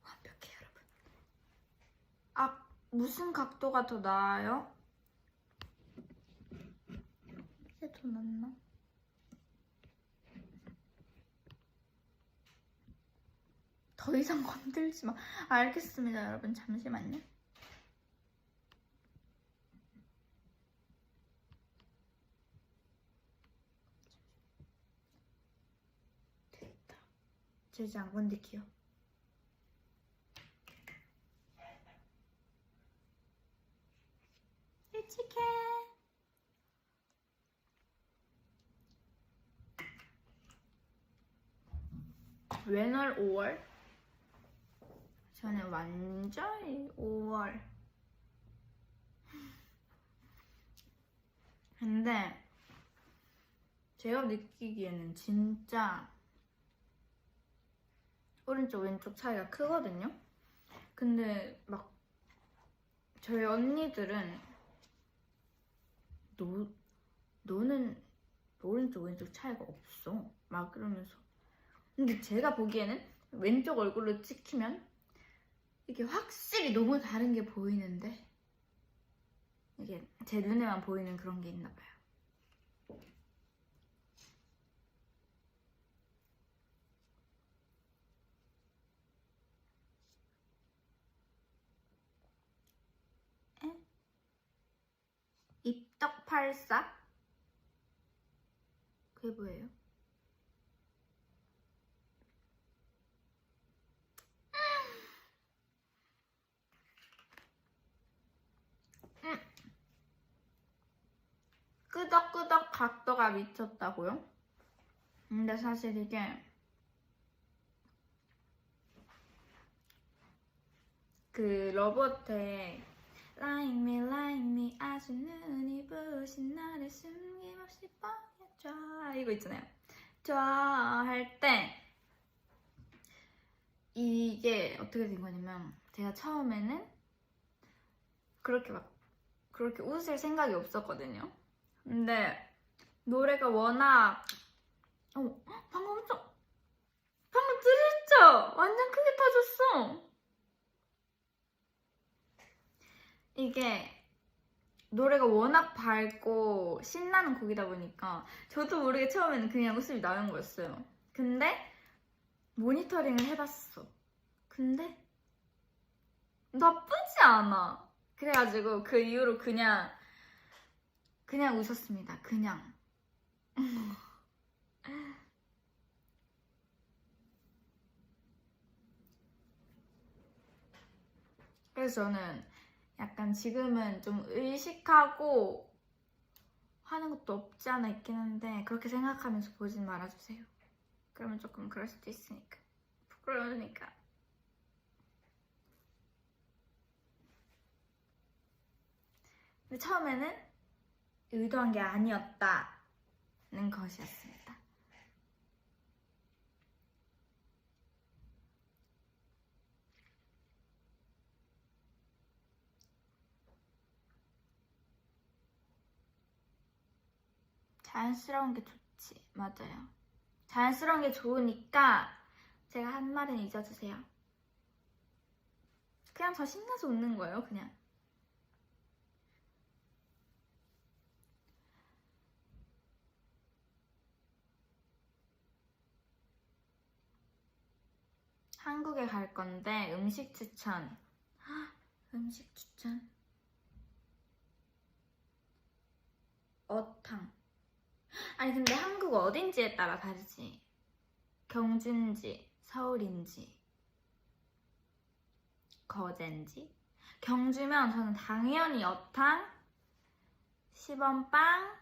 A: 완벽해 여러분. 아 무슨 각도가 더 나아요? 이게 더 낫나? 더 이상 건들지 마. 알겠습니다 여러분 잠시만요. 제지 안 건들게요. 일찍해. 웬월 5월? 저는 완전히 5월. 근데 제가 느끼기에는 진짜 오른쪽 왼쪽 차이가 크거든요. 근데 막 저희 언니들은 너는 오른쪽 왼쪽 차이가 없어 막 그러면서. 근데 제가 보기에는 왼쪽 얼굴로 찍히면 이게 확실히 너무 다른 게 보이는데 이게 제 눈에만 보이는 그런 게 있나 봐요. 입덕팔사? 그게 뭐예요? 끄덕끄덕 각도가 미쳤다고요? 근데 사실 이게 그 러버트의 Like me, like me 아주 눈이 부신 나를 숨김없이 뻔해줘 이거 있잖아요. 좋아할 때 이게 어떻게 된 거냐면 제가 처음에는 그렇게 웃을 생각이 없었거든요. 근데 노래가 워낙 방금 들으셨죠? 완전 크게 터졌어. 이게 노래가 워낙 밝고 신나는 곡이다 보니까 저도 모르게 처음에는 그냥 웃음이 나는 거였어요. 근데 모니터링을 해봤어. 근데 나쁘지 않아. 그래가지고 그 이후로 그냥 웃었습니다. 그냥. 그래서 저는 약간 지금은 좀 의식하고 하는 것도 없지 않아 있긴 한데 그렇게 생각하면서 보진 말아주세요. 그러면 조금 그럴 수도 있으니까. 부끄러우니까. 근데 처음에는 의도한 게 아니었다는 것이었습니다. 자연스러운 게 좋지. 맞아요. 자연스러운 게 좋으니까 제가 한 말은 잊어주세요. 그냥 저 신나서 웃는 거예요, 그냥. 한국에 갈 건데 음식 추천. 음식 추천. 어탕. 아니 근데 한국 어딘지에 따라 다르지. 경주인지 서울인지 거제인지. 경주면 저는 당연히 어탕, 시범빵,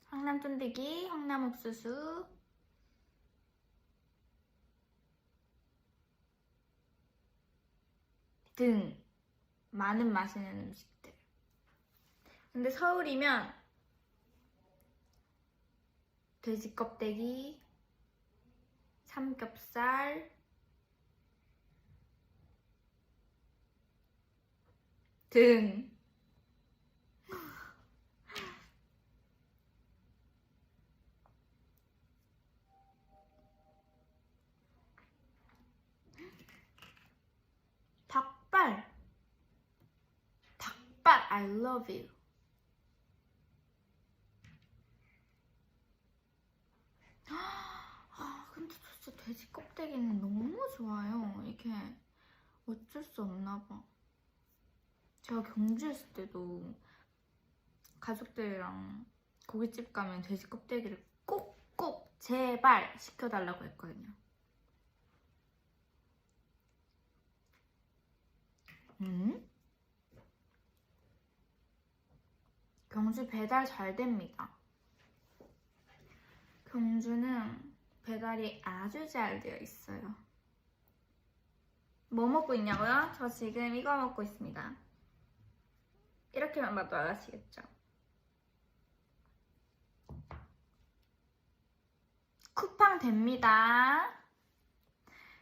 A: 황남 쫀디기, 황남 옥수수 등 많은 맛있는 음식들. 근데 서울이면 돼지 껍데기, 삼겹살 등 닭발 I love you. 근데 진짜 돼지 껍데기는 너무 좋아요. 이게 어쩔 수 없나 봐. 제가 경주에 있을 때도 가족들이랑 고깃집 가면 돼지 껍데기를 꼭꼭 제발 시켜달라고 했거든요. 경주 배달 잘 됩니다. 경주는 배달이 아주 잘 되어 있어요. 뭐 먹고 있냐고요? 저 지금 이거 먹고 있습니다. 이렇게만 봐도 아시겠죠? 쿠팡 됩니다.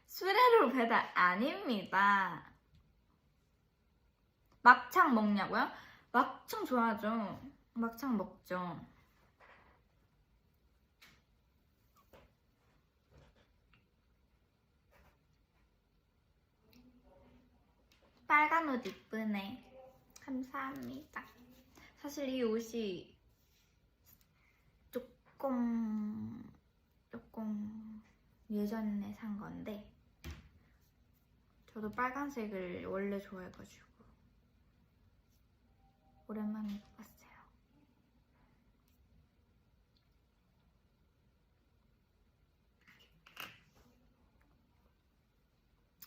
A: 수레로 배달 아닙니다. 막창 먹냐고요? 막창 좋아하죠. 막창 먹죠. 빨간 옷 이쁘네. 감사합니다. 사실 이 옷이 조금 예전에 산 건데 저도 빨간색을 원래 좋아해가지고 오랜만에 입어봤어요.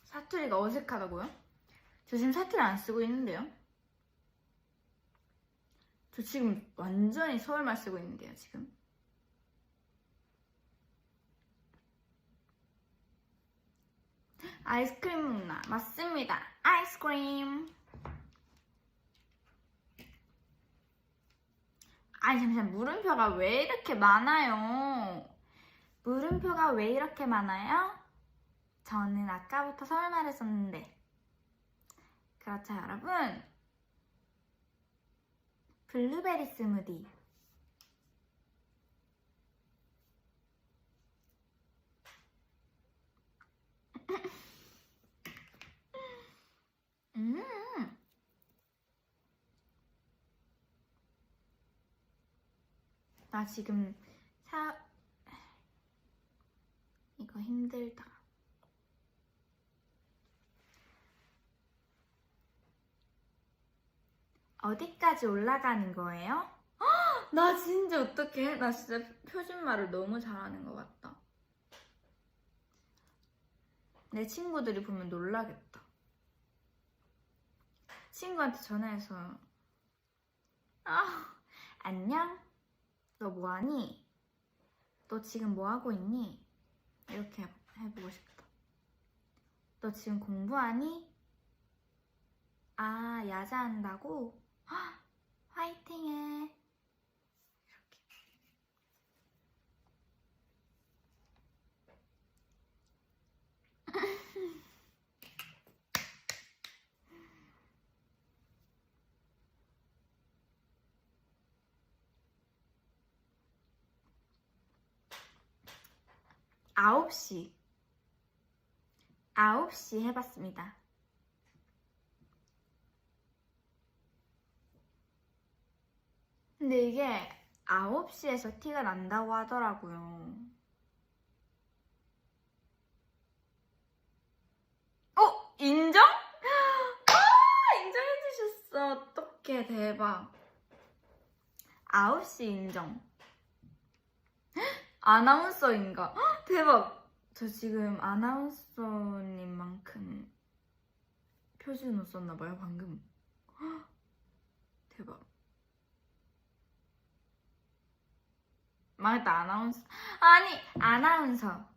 A: 사투리가 어색하다고요? 저 지금 사투리 안 쓰고 있는데요? 저 지금 완전히 서울말 쓰고 있는데요, 지금. 아이스크림 먹나? 맞습니다. 아이스크림. 아니 잠시만, 물음표가 왜 이렇게 많아요? 물음표가 왜 이렇게 많아요? 저는 아까부터 서울말을 썼는데. 그렇죠 여러분? 블루베리 스무디. 나 지금 이거 힘들다. 어디까지 올라가는 거예요? 나 진짜 어떡해? 나 진짜 표준말을 너무 잘하는 것 같다. 내 친구들이 보면 놀라겠다. 친구한테 전화해서 안녕? 너 뭐하니? 너 지금 뭐하고 있니? 이렇게 해보고 싶다. 너 지금 공부하니? 아, 야자한다고? 화이팅해. 이렇게. 9시 해봤습니다. 근데 이게 9시에서 티가 난다고 하더라고요. 인정? 인정해주셨어. 어떡해, 대박. 9시 인정. 아나운서인가? 대박. 저 지금 아나운서님만큼 표준어 썼나봐요, 방금. 대박. 망했다, 아나운서. 아니, 아나운서.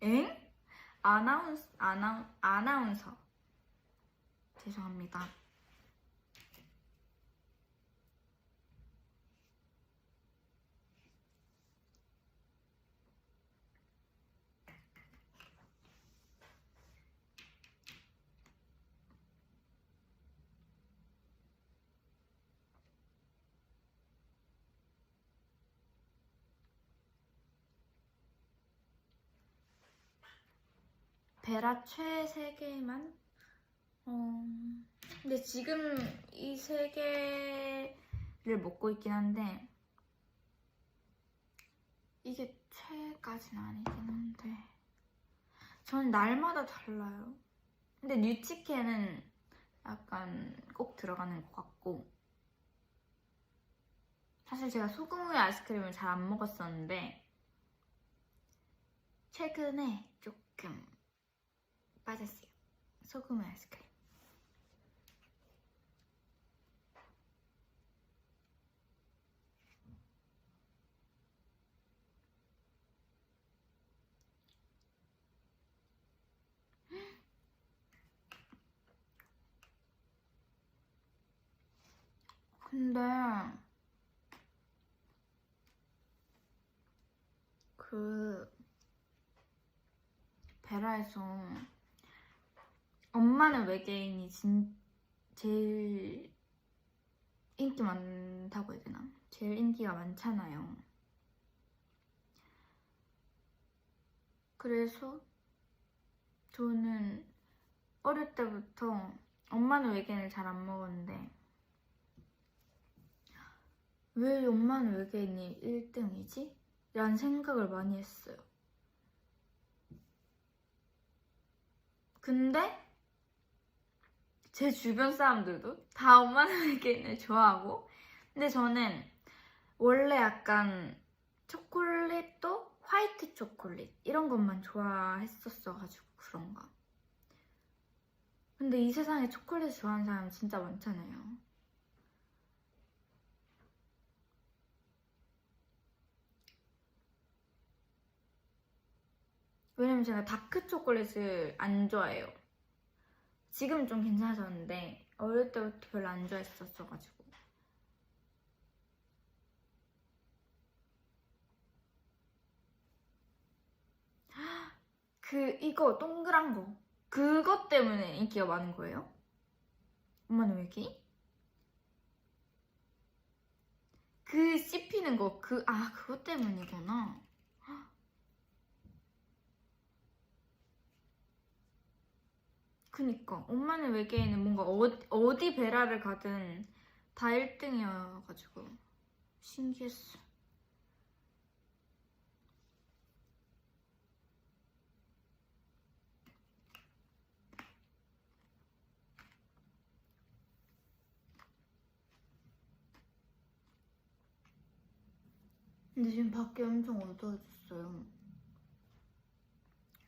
A: 엥? 아나운서. 죄송합니다. 베라 최 3개만? 근데 지금 이 3개를 먹고 있긴 한데 이게 최까지는 아니긴 한데 저는 날마다 달라요. 근데 뉴치케는 약간 꼭 들어가는 것 같고 사실 제가 소금우유 아이스크림을 잘 안 먹었었는데 최근에 조금 빠졌어요. 소금우유 아이스크림. 근데 그 베라에서 엄마는 외계인이 제일 인기 많다고 해야 되나? 제일 인기가 많잖아요. 그래서 저는 어릴 때부터 엄마는 외계인을 잘 안 먹었는데 왜 엄마는 외계인이 1등이지? 라는 생각을 많이 했어요. 근데 제 주변 사람들도 다 엄마는 외계인을 좋아하고, 근데 저는 원래 약간 초콜릿도 화이트 초콜릿 이런 것만 좋아했었어가지고 그런가. 근데 이 세상에 초콜릿 좋아하는 사람 진짜 많잖아요. 왜냐면 제가 다크 초콜릿을 안 좋아해요. 지금은 좀 괜찮아졌는데 어릴 때부터 별로 안 좋아했었어가지고. 이거 동그란 거 그것 때문에 인기가 많은 거예요? 엄마는 외계인? 그 씹히는 거 그것 때문이구나. 그니까 엄마는 외계인은 뭔가 어디 베라를 가든 다 1등이어가지고 신기했어. 근데 지금 밖에 엄청 어두워졌어요.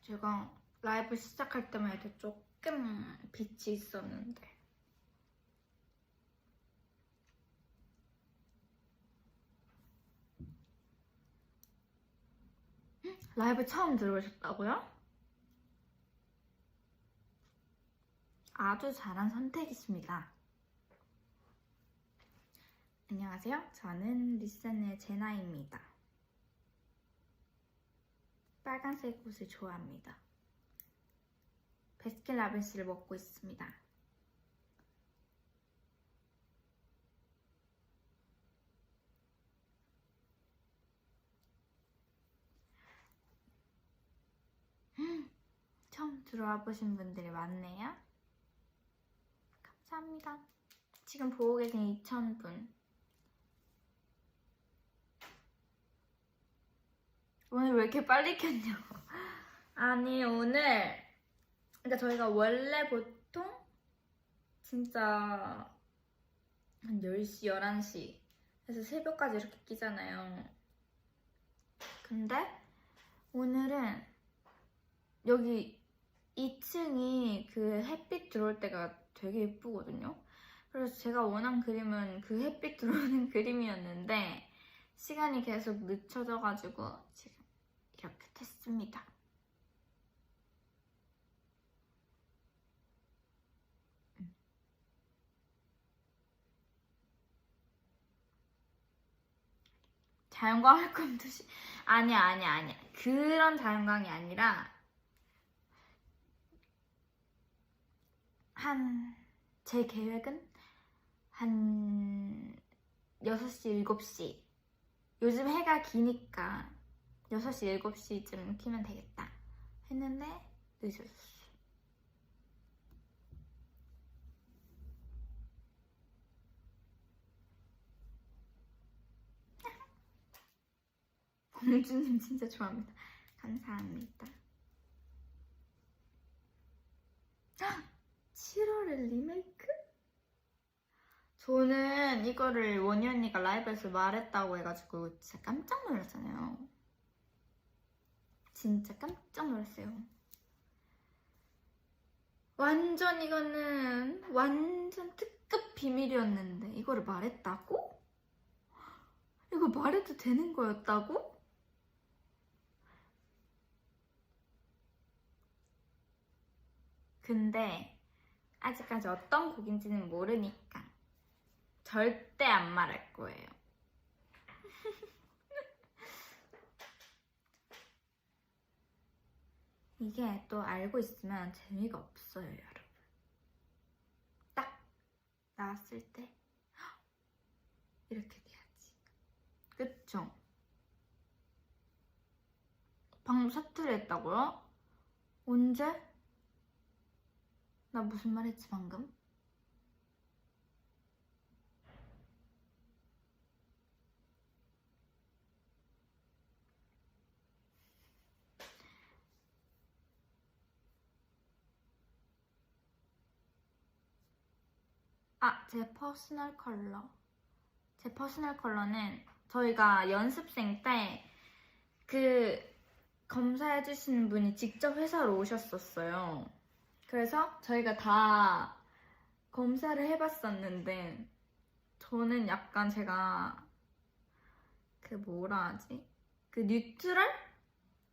A: 제가 라이브 시작할 때만 해도 조금 빛이 있었는데. 라이브 처음 들어오셨다고요? 아주 잘한 선택이십니다. 안녕하세요. 저는 리센의 제나입니다. 빨간색 옷을 좋아합니다. 베스킨라빈스를 먹고 있습니다. 처음 들어와 보신 분들이 많네요. 감사합니다. 지금 보고 계신 2,000분. 오늘 왜 이렇게 빨리 켰냐고. 아니 오늘 그러니까 저희가 원래 보통 진짜 한 10시, 11시 해서 새벽까지 이렇게 끼잖아요. 근데 오늘은 여기 2층이 그 햇빛 들어올 때가 되게 예쁘거든요. 그래서 제가 원한 그림은 그 햇빛 들어오는 그림이었는데 시간이 계속 늦춰져가지고 지금 이렇게 됐습니다. 자연광 할 거면 아니야. 그런 자연광이 아니라 제 계획은 한 6시, 7시. 요즘 해가 기니까 6시, 7시쯤 키면 되겠다 했는데 늦어졌어. 공주님 진짜 좋아합니다. 감사합니다. 7월에 리메이크? 저는 이거를 원희 언니가 라이브에서 말했다고 해가지고 진짜 깜짝 놀랐잖아요. 진짜 깜짝 놀랐어요. 이거는 완전 특급 비밀이었는데 이거를 말했다고? 이거 말해도 되는 거였다고? 근데 아직까지 어떤 곡인지는 모르니까 절대 안 말할 거예요. 이게 또 알고 있으면 재미가 없어요, 여러분. 딱 나왔을 때 이렇게 돼야지. 그쵸? 방금 사투리 했다고요? 언제? 나 무슨 말 했지 방금? 제 퍼스널 컬러. 제 퍼스널 컬러는 저희가 연습생 때 그 검사해주시는 분이 직접 회사로 오셨었어요. 그래서 저희가 다 검사를 해봤었는데 저는 약간 제가 그 뭐라 하지? 그 뉴트럴?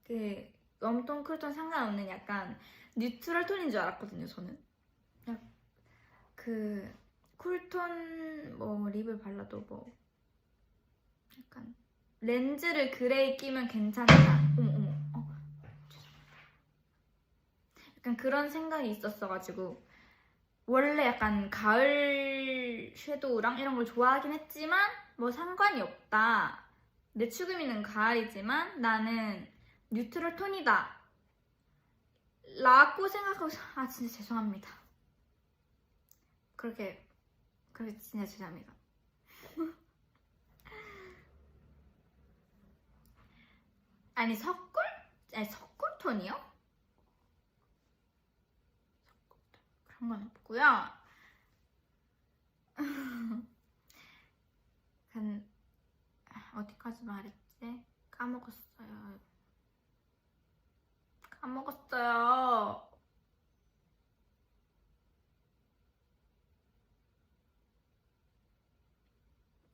A: 그 웜톤, 쿨톤 상관없는 약간 뉴트럴 톤인 줄 알았거든요, 저는. 그 쿨톤 뭐 립을 발라도 뭐 약간 렌즈를 그레이 끼면 괜찮다. 어머. 죄송합니다. 약간 그런 생각이 있었어가지고 원래 약간 가을 섀도우랑 이런 걸 좋아하긴 했지만 뭐 상관이 없다. 내 추구미는 가을이지만 나는 뉴트럴 톤이다 라고 생각하고 진짜 죄송합니다. 그렇게 진짜 죄송합니다. 아니 석굴톤이요? 그런 건 없고요. 어디까지 말했지? 까먹었어요.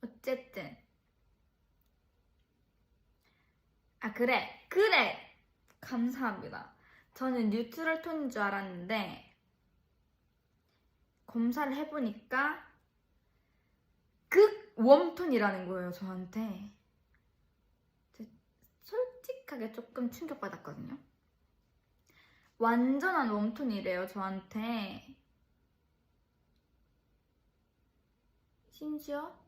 A: 어쨌든 그래 감사합니다. 저는 뉴트럴 톤인 줄 알았는데 검사를 해보니까 극 웜톤이라는 거예요, 저한테. 솔직하게 조금 충격받았거든요. 완전한 웜톤이래요, 저한테. 심지어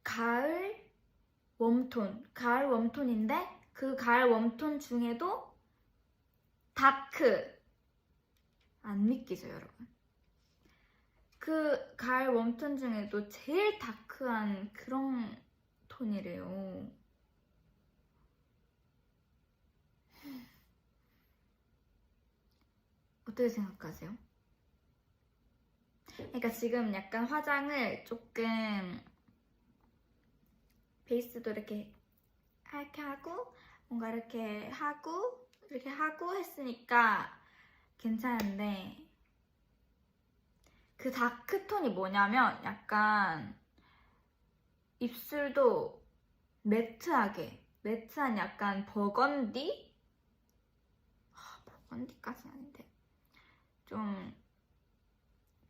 A: 가을 웜톤인데 그 가을 웜톤 중에도 다크. 안 믿기죠, 여러분? 그 가을 웜톤 중에도 제일 다크한 그런 톤이래요. 어떻게 생각하세요? 그러니까 지금 약간 화장을 조금 베이스도 이렇게 하고 뭔가 이렇게 하고 했으니까 괜찮은데 그 다크톤이 뭐냐면 약간 입술도 매트한 약간 버건디? 버건디까지는 아닌데 좀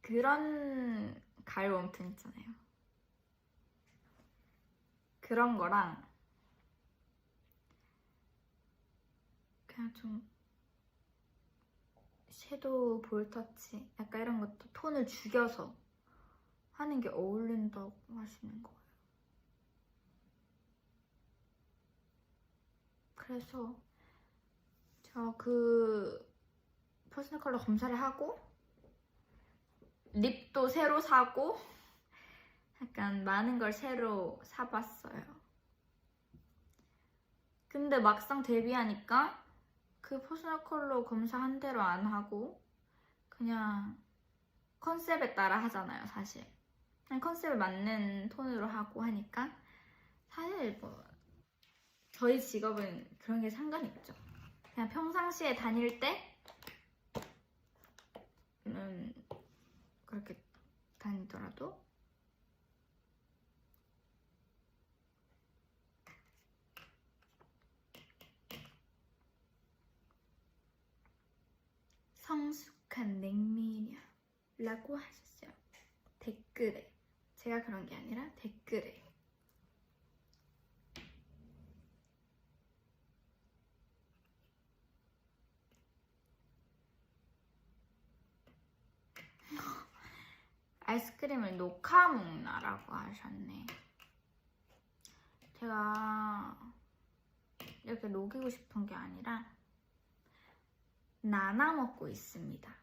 A: 그런 가을 웜톤 있잖아요. 그런 거랑 그냥 좀 섀도우 볼터치 약간 이런 것도 톤을 죽여서 하는 게 어울린다고 하시는 거예요. 그래서 제가 그 퍼스널 컬러 검사를 하고 립도 새로 사고 약간 많은 걸 새로 사봤어요. 근데 막상 데뷔하니까 그 퍼스널 컬러 검사한 대로 안 하고 그냥 컨셉에 따라 하잖아요, 사실. 그냥 컨셉에 맞는 톤으로 하고 하니까 사실 뭐 저희 직업은 그런 게 상관이 없죠. 그냥 평상시에 다닐 때는 그렇게 다니더라도 성숙한 냉미녀. 라고 하셨어요. 댓글에. 제가 그런 게 아니라 댓글에. 아이스크림을 녹아 먹나라고 하셨네. 제가 이렇게 녹이고 싶은 게 아니라 나눠 먹고 있습니다.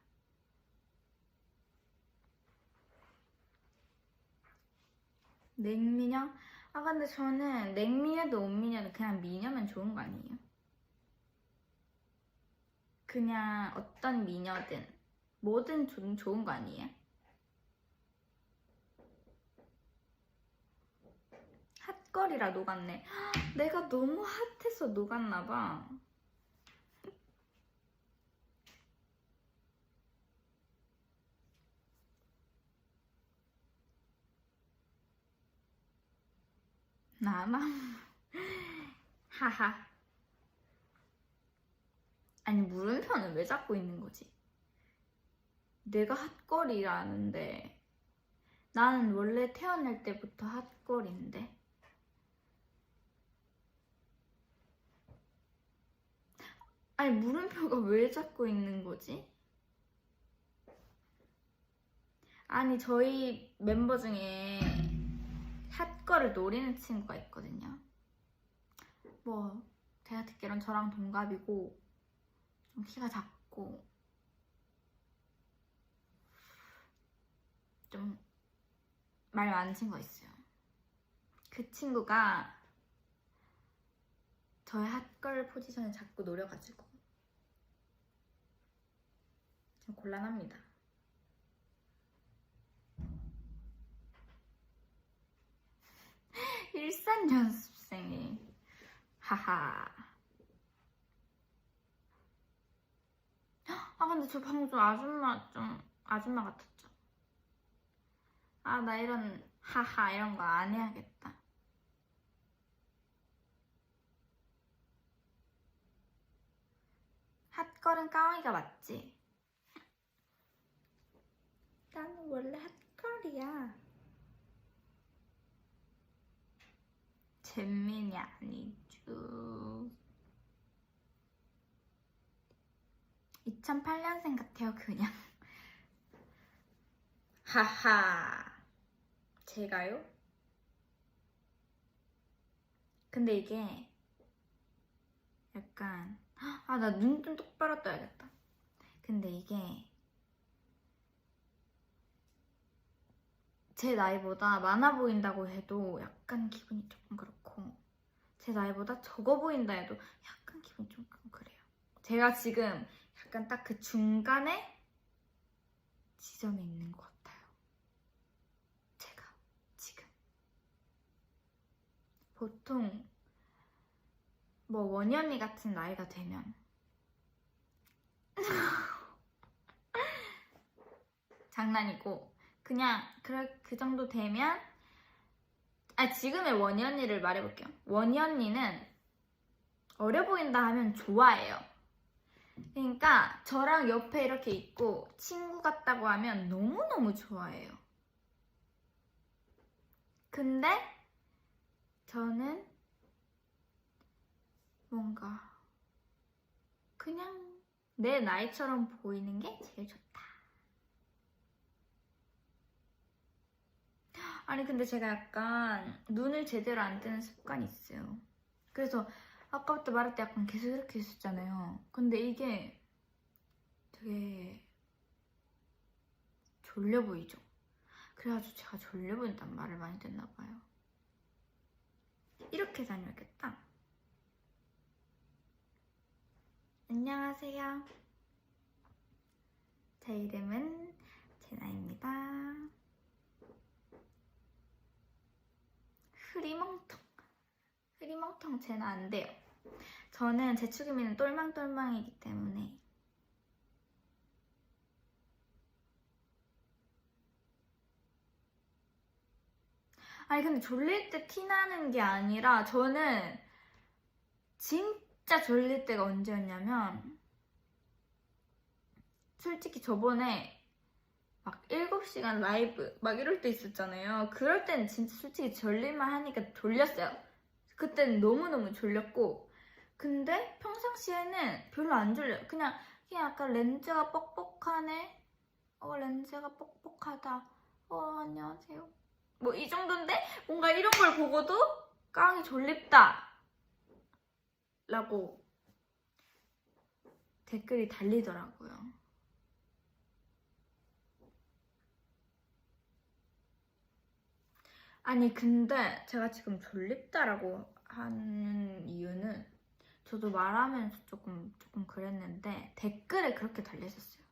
A: 냉미녀? 아 근데 저는 냉미녀도 온미녀도 그냥 미녀면 좋은 거 아니에요? 그냥 어떤 미녀든 뭐든 좋은 거 아니에요? 핫거리라 녹았네. 내가 너무 핫해서 녹았나봐. 나만? 하하. 아니 물음표는 왜 잡고 있는 거지? 내가 핫거리라는데 나는 원래 태어날 때부터 핫거리인데. 아니 물음표가 왜 잡고 있는 거지? 아니 저희 멤버 중에 핫거를 노리는 친구가 있거든요. 뭐 제가 듣기론 저랑 동갑이고 좀 키가 작고 좀 말 많은 친구가 있어요. 그 친구가 저의 핫걸 포지션을 자꾸 노려가지고 좀 곤란합니다. 일산 연습생이 하하. 아 근데 저 방금 좀 아줌마 같았죠? 아 나 이런 하하 이런 거 안 해야겠다. 핫걸은 까마귀가 맞지? 나는 원래 핫걸이야. 잼민이 아니죠. 2008년생 같아요 그냥. 하하. 제가요? 근데 이게 약간 아 나 눈 좀 똑바로 떠야겠다. 근데 이게 제 나이보다 많아 보인다고 해도 약간 기분이 조금 그렇고 제 나이보다 적어 보인다 해도 약간 기분이 조금 그래요. 제가 지금 약간 딱 그 중간에 지점에 있는 것 같아요. 제가 지금 보통 뭐 원희 언니 같은 나이가 되면 장난이고 그냥 그 정도 되면 지금의 원희 언니를 말해볼게요. 원희 언니는 어려 보인다 하면 좋아해요. 그러니까 저랑 옆에 이렇게 있고 친구 같다고 하면 너무너무 좋아해요. 근데 저는 뭔가 그냥 내 나이처럼 보이는 게 제일 좋다. 아니 근데 제가 약간 눈을 제대로 안 뜨는 습관이 있어요. 그래서 아까부터 말할 때 약간 계속 이렇게 있었잖아요. 근데 이게 되게 졸려 보이죠? 그래가지고 제가 졸려 보인다는 말을 많이 듣나 봐요. 이렇게 다녀야겠다. 안녕하세요. 제 이름은 제나입니다. 흐리멍텅 제나 안 돼요. 저는 제 축의미는 똘망똘망이기 때문에. 아니 근데 졸릴 때 티나는 게 아니라 저는 진짜 졸릴 때가 언제였냐면 솔직히 저번에 막 7시간 라이브 막 이럴 때 있었잖아요. 그럴 때는 진짜 솔직히 졸릴만 하니까 졸렸어요. 그때는 너무너무 졸렸고, 근데 평상시에는 별로 안 졸려요. 그냥 약간 렌즈가 뻑뻑하네. 렌즈가 뻑뻑하다. 안녕하세요. 뭐 이 정도인데 뭔가 이런 걸 보고도 깡이 졸립다 라고 댓글이 달리더라고요. 아니 근데 제가 지금 졸립다라고 하는 이유는 저도 말하면서 조금 그랬는데 댓글에 그렇게 달렸었어요.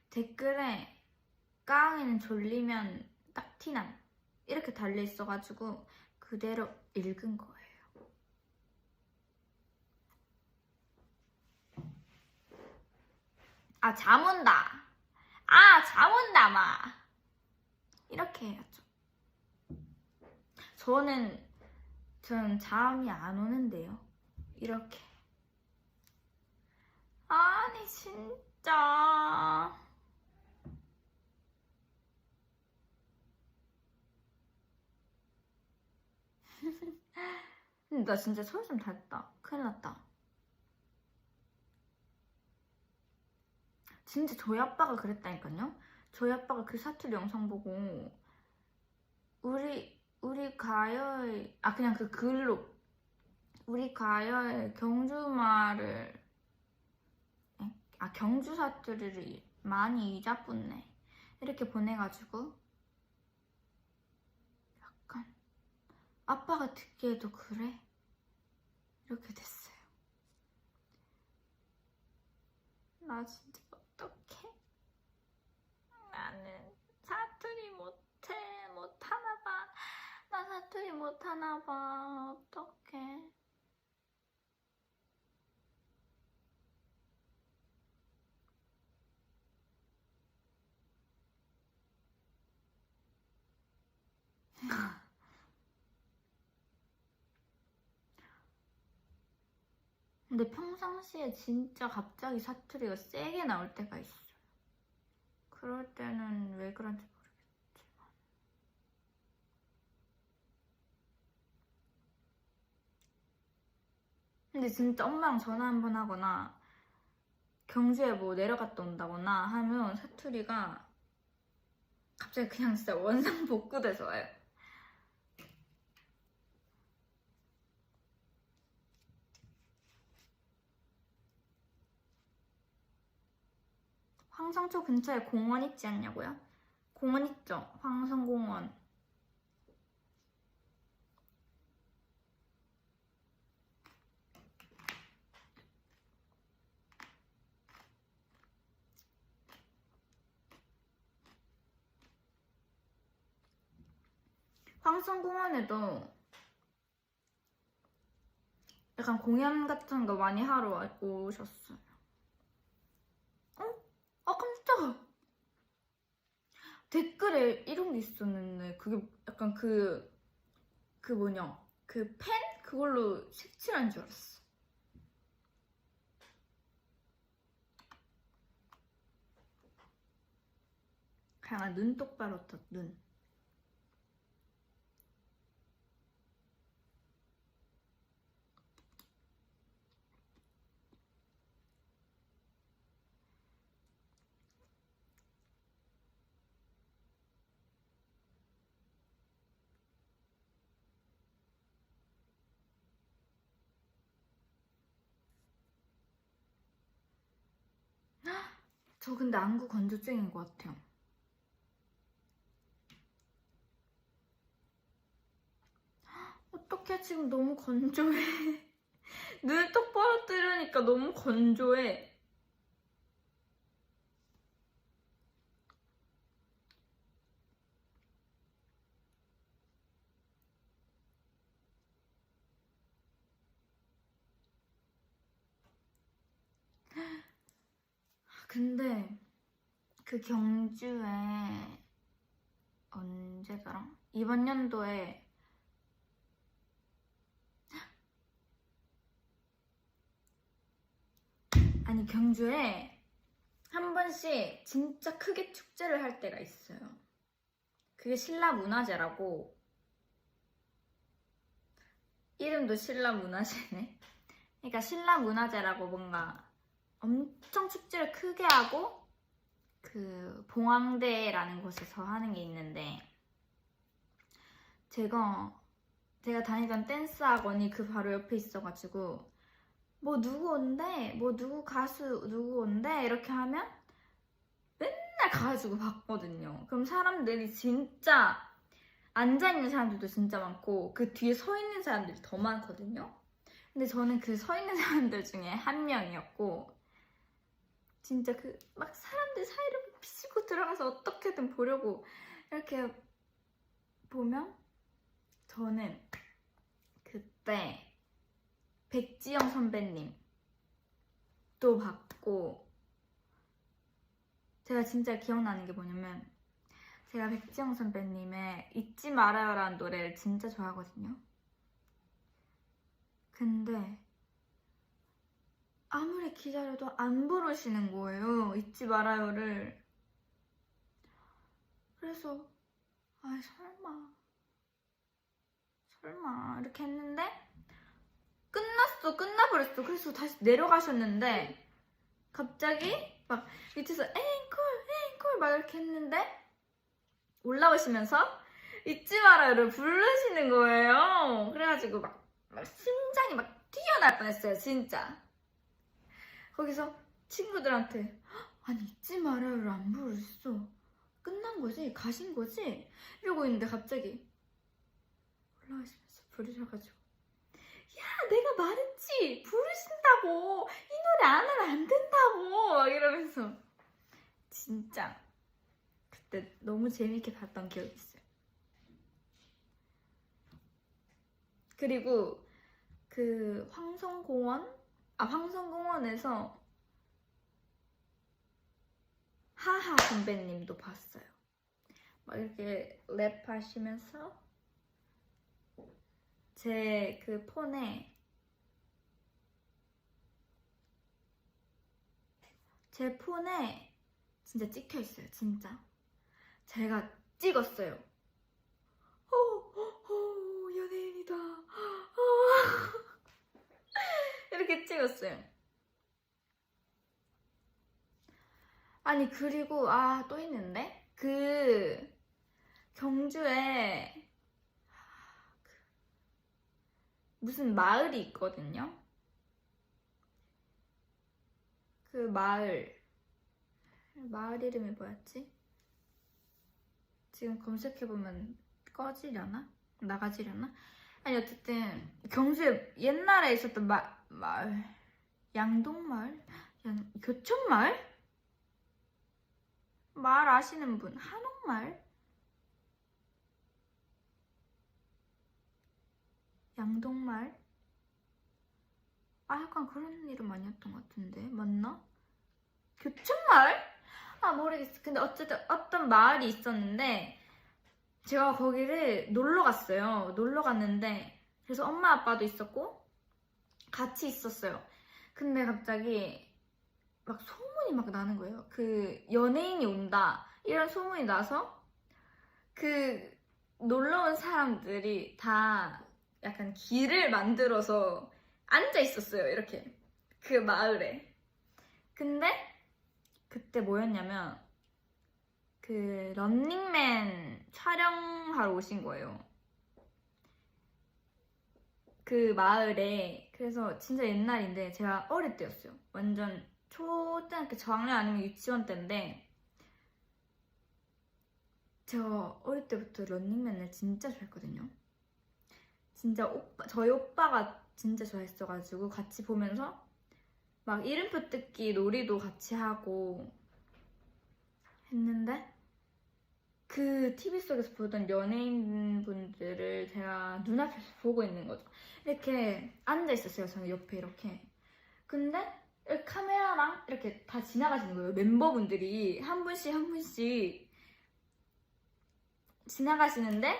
A: 댓글에 깡이는 졸리면 딱 티남 이렇게 달려있어가지고 그대로 읽은 거예요. 잠 온다. 잠 온다 마. 이렇게 해야죠. 저는 잠이 안 오는데요. 이렇게. 아니 진짜. 근데 나 진짜 철좀 닿았다. 큰일 났다. 진짜 저희 아빠가 그랬다니까요. 저희 아빠가 그 사투리 영상 보고 우리 가요의 그냥 그 글로 우리 가요의 경주말을 경주 사투리를 많이 잊어붙네 이렇게 보내가지고 약간 아빠가 듣기에도 그래? 이렇게 됐어요. 나 진짜 어떡해? 나는 사투리 못하나봐. 나 사투리 못하나봐. 어떡해. 근데 평상시에 진짜 갑자기 사투리가 세게 나올 때가 있어요. 그럴 때는 왜 그런지 모르겠지만. 근데 진짜 엄마랑 전화 한번 하거나 경주에 뭐 내려갔다 온다거나 하면 사투리가 갑자기 그냥 진짜 원상복구돼서 와요. 황성초 근처에 공원 있지 않냐고요? 공원 있죠? 황성공원. 황성공원에도 약간 공연 같은 거 많이 하러 오셨어요. 깜짝아. 댓글에 이런 게 있었는데 그게 약간 그 뭐냐 그 펜? 그걸로 색칠한 줄 알았어. 그냥 눈 똑바로 떴 눈. 저 근데 안구 건조증인 것 같아요. 어떡해 지금 너무 건조해. 눈을 똑바로 뜨려니까 너무 건조해. 근데 그 경주에 언제더라? 이번 연도에 경주에 한 번 번씩 진짜 크게 축제를 할 때가 있어요. 그게 신라문화제라고. 이름도 신라문화제네. 그러니까 신라문화제라고 뭔가 엄청 축제를 크게 하고 그 봉황대라는 곳에서 하는 게 있는데 제가 다니던 댄스 학원이 그 바로 옆에 있어가지고 뭐 누구 온대, 뭐 누구 가수 누구 온대 이렇게 하면 맨날 가가지고 봤거든요. 그럼 사람들이 진짜 앉아있는 사람들도 진짜 많고 그 뒤에 서 있는 사람들이 더 많거든요. 근데 저는 그 서 있는 사람들 중에 한 명이었고 진짜 그 막 사람들 사이를 비치고 들어가서 어떻게든 보려고 이렇게 보면 저는 그때 백지영 선배님 또 봤고 제가 진짜 기억나는 게 뭐냐면 제가 백지영 선배님의 잊지 말아요라는 노래를 진짜 좋아하거든요. 근데 아무리 기다려도 안 부르시는 거예요. 잊지 말아요를. 그래서 아 설마 이렇게 했는데 끝나버렸어. 그래서 다시 내려가셨는데 갑자기 막 밑에서 앵콜 막 이렇게 했는데 올라오시면서 잊지 말아요를 부르시는 거예요. 그래가지고 막 심장이 막 뛰어날 뻔했어요. 진짜. 거기서 친구들한테 아니 잊지 말아요를 안 부르셨어. 끝난 거지? 가신 거지? 이러고 있는데 갑자기 올라오시면서 부르셔가지고 야 내가 말했지 부르신다고 이 노래 안 하면 안 된다고 막 이러면서 진짜 그때 너무 재밌게 봤던 기억이 있어요. 그리고 그 황성공원에서 하하 선배님도 봤어요. 막 이렇게 랩하시면서 제 그 폰에 진짜 찍혀 있어요. 진짜 제가 찍었어요. 연예인이다. 이렇게 찍었어요. 아니 그리고 또 있는데 그 경주에 무슨 마을이 있거든요. 그 마을 이름이 뭐였지? 지금 검색해보면 꺼지려나? 나가지려나? 아니 어쨌든 경주에 옛날에 있었던 마을 양동마을? 교촌마을? 마을 아시는 분? 한옥마을? 양동마을? 약간 그런 이름 아니었던 것 같은데 맞나? 교촌마을? 모르겠어. 근데 어쨌든 어떤 마을이 있었는데 제가 거기를 놀러 갔어요. 놀러 갔는데 그래서 엄마 아빠도 있었고 같이 있었어요. 근데 갑자기 막 소문이 막 나는 거예요. 그 연예인이 온다 이런 소문이 나서 그 놀러 온 사람들이 다 약간 길을 만들어서 앉아 있었어요. 이렇게 그 마을에. 근데 그때 뭐였냐면 그 런닝맨 촬영하러 오신 거예요. 그 마을에. 그래서 진짜 옛날인데 제가 어릴 때였어요. 완전 초등학교 저학년 아니면 유치원 때인데 제가 어릴 때부터 런닝맨을 진짜 좋아했거든요. 진짜 저희 오빠가 진짜 좋아했어가지고 같이 보면서 막 이름표 뜯기 놀이도 같이 하고 했는데 그 TV 속에서 보던 연예인분들을 제가 눈앞에서 보고 있는 거죠. 이렇게 앉아 있었어요. 저는 옆에 이렇게. 근데 카메라랑 이렇게 다 지나가시는 거예요. 멤버분들이 한 분씩 지나가시는데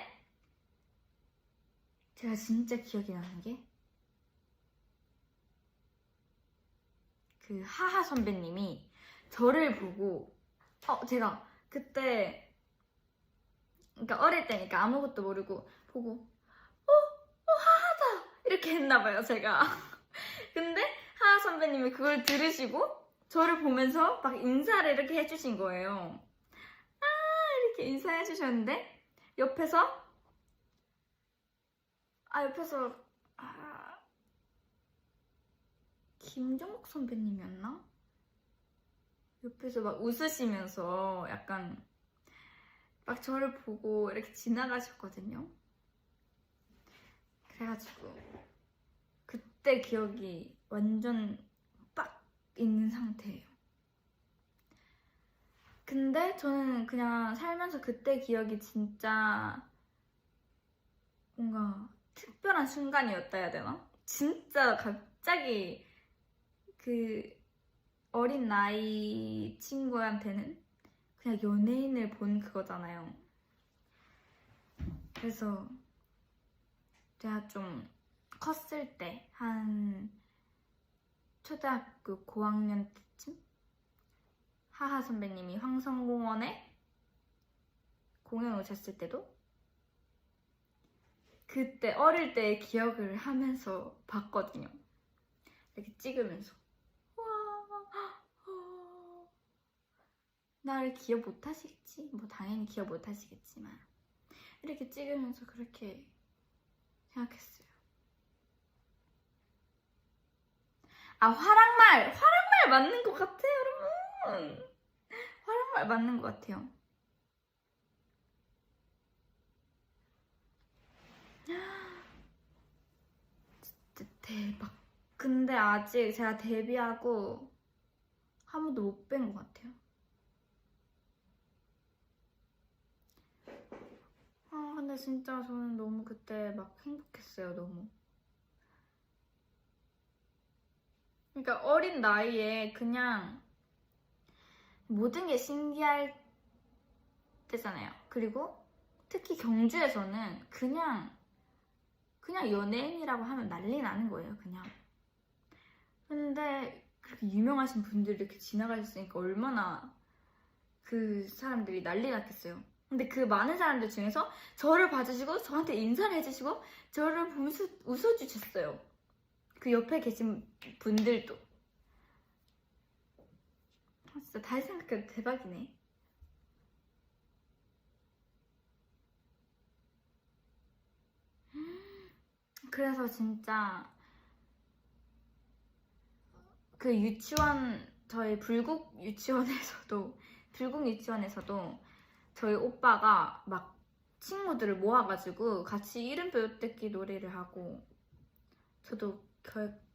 A: 제가 진짜 기억이 나는 게 그 하하 선배님이 저를 보고 제가 그때 그러니까 어릴 때니까 아무것도 모르고 보고 하하다 이렇게 했나봐요 제가. 근데 하하 선배님이 그걸 들으시고 저를 보면서 막 인사를 이렇게 해주신 거예요. 이렇게 인사해 주셨는데 옆에서 김종국 선배님이었나? 옆에서 막 웃으시면서 약간 막 저를 보고 이렇게 지나가셨거든요. 그래가지고 그때 기억이 완전 빡 있는 상태예요. 근데 저는 그냥 살면서 그때 기억이 진짜 뭔가 특별한 순간이었다 해야 되나? 진짜 갑자기 그 어린 나이 친구한테는 그냥 연예인을 본 그거잖아요. 그래서 제가 좀 컸을 때, 한 초등학교 고학년 때쯤? 하하 선배님이 황성공원에 공연 오셨을 때도 그때 어릴 때의 기억을 하면서 봤거든요. 이렇게 찍으면서 나를 기억 못 하시겠지? 뭐 당연히 기억 못 하시겠지만 이렇게 찍으면서 그렇게 생각했어요. 화랑말 맞는 것 같아요, 여러분. 화랑말 맞는 것 같아요. 진짜 대박. 근데 아직 제가 데뷔하고 한 번도 못 뵌 것 같아요. 근데 진짜 저는 너무 그때 막 행복했어요, 너무. 그러니까 어린 나이에 그냥 모든 게 신기할 때잖아요. 그리고 특히 경주에서는 그냥 연예인이라고 하면 난리 나는 거예요, 그냥. 근데 그렇게 유명하신 분들이 이렇게 지나가셨으니까 얼마나 그 사람들이 난리 났겠어요. 근데 그 많은 사람들 중에서 저를 봐주시고 저한테 인사를 해주시고 저를 보면서 웃어주셨어요. 그 옆에 계신 분들도. 진짜 다시 생각해도 대박이네. 그래서 진짜 그 유치원, 저희 불국 유치원에서도 저희 오빠가 막 친구들을 모아가지고 같이 이름표 뜯기 놀이를 하고 저도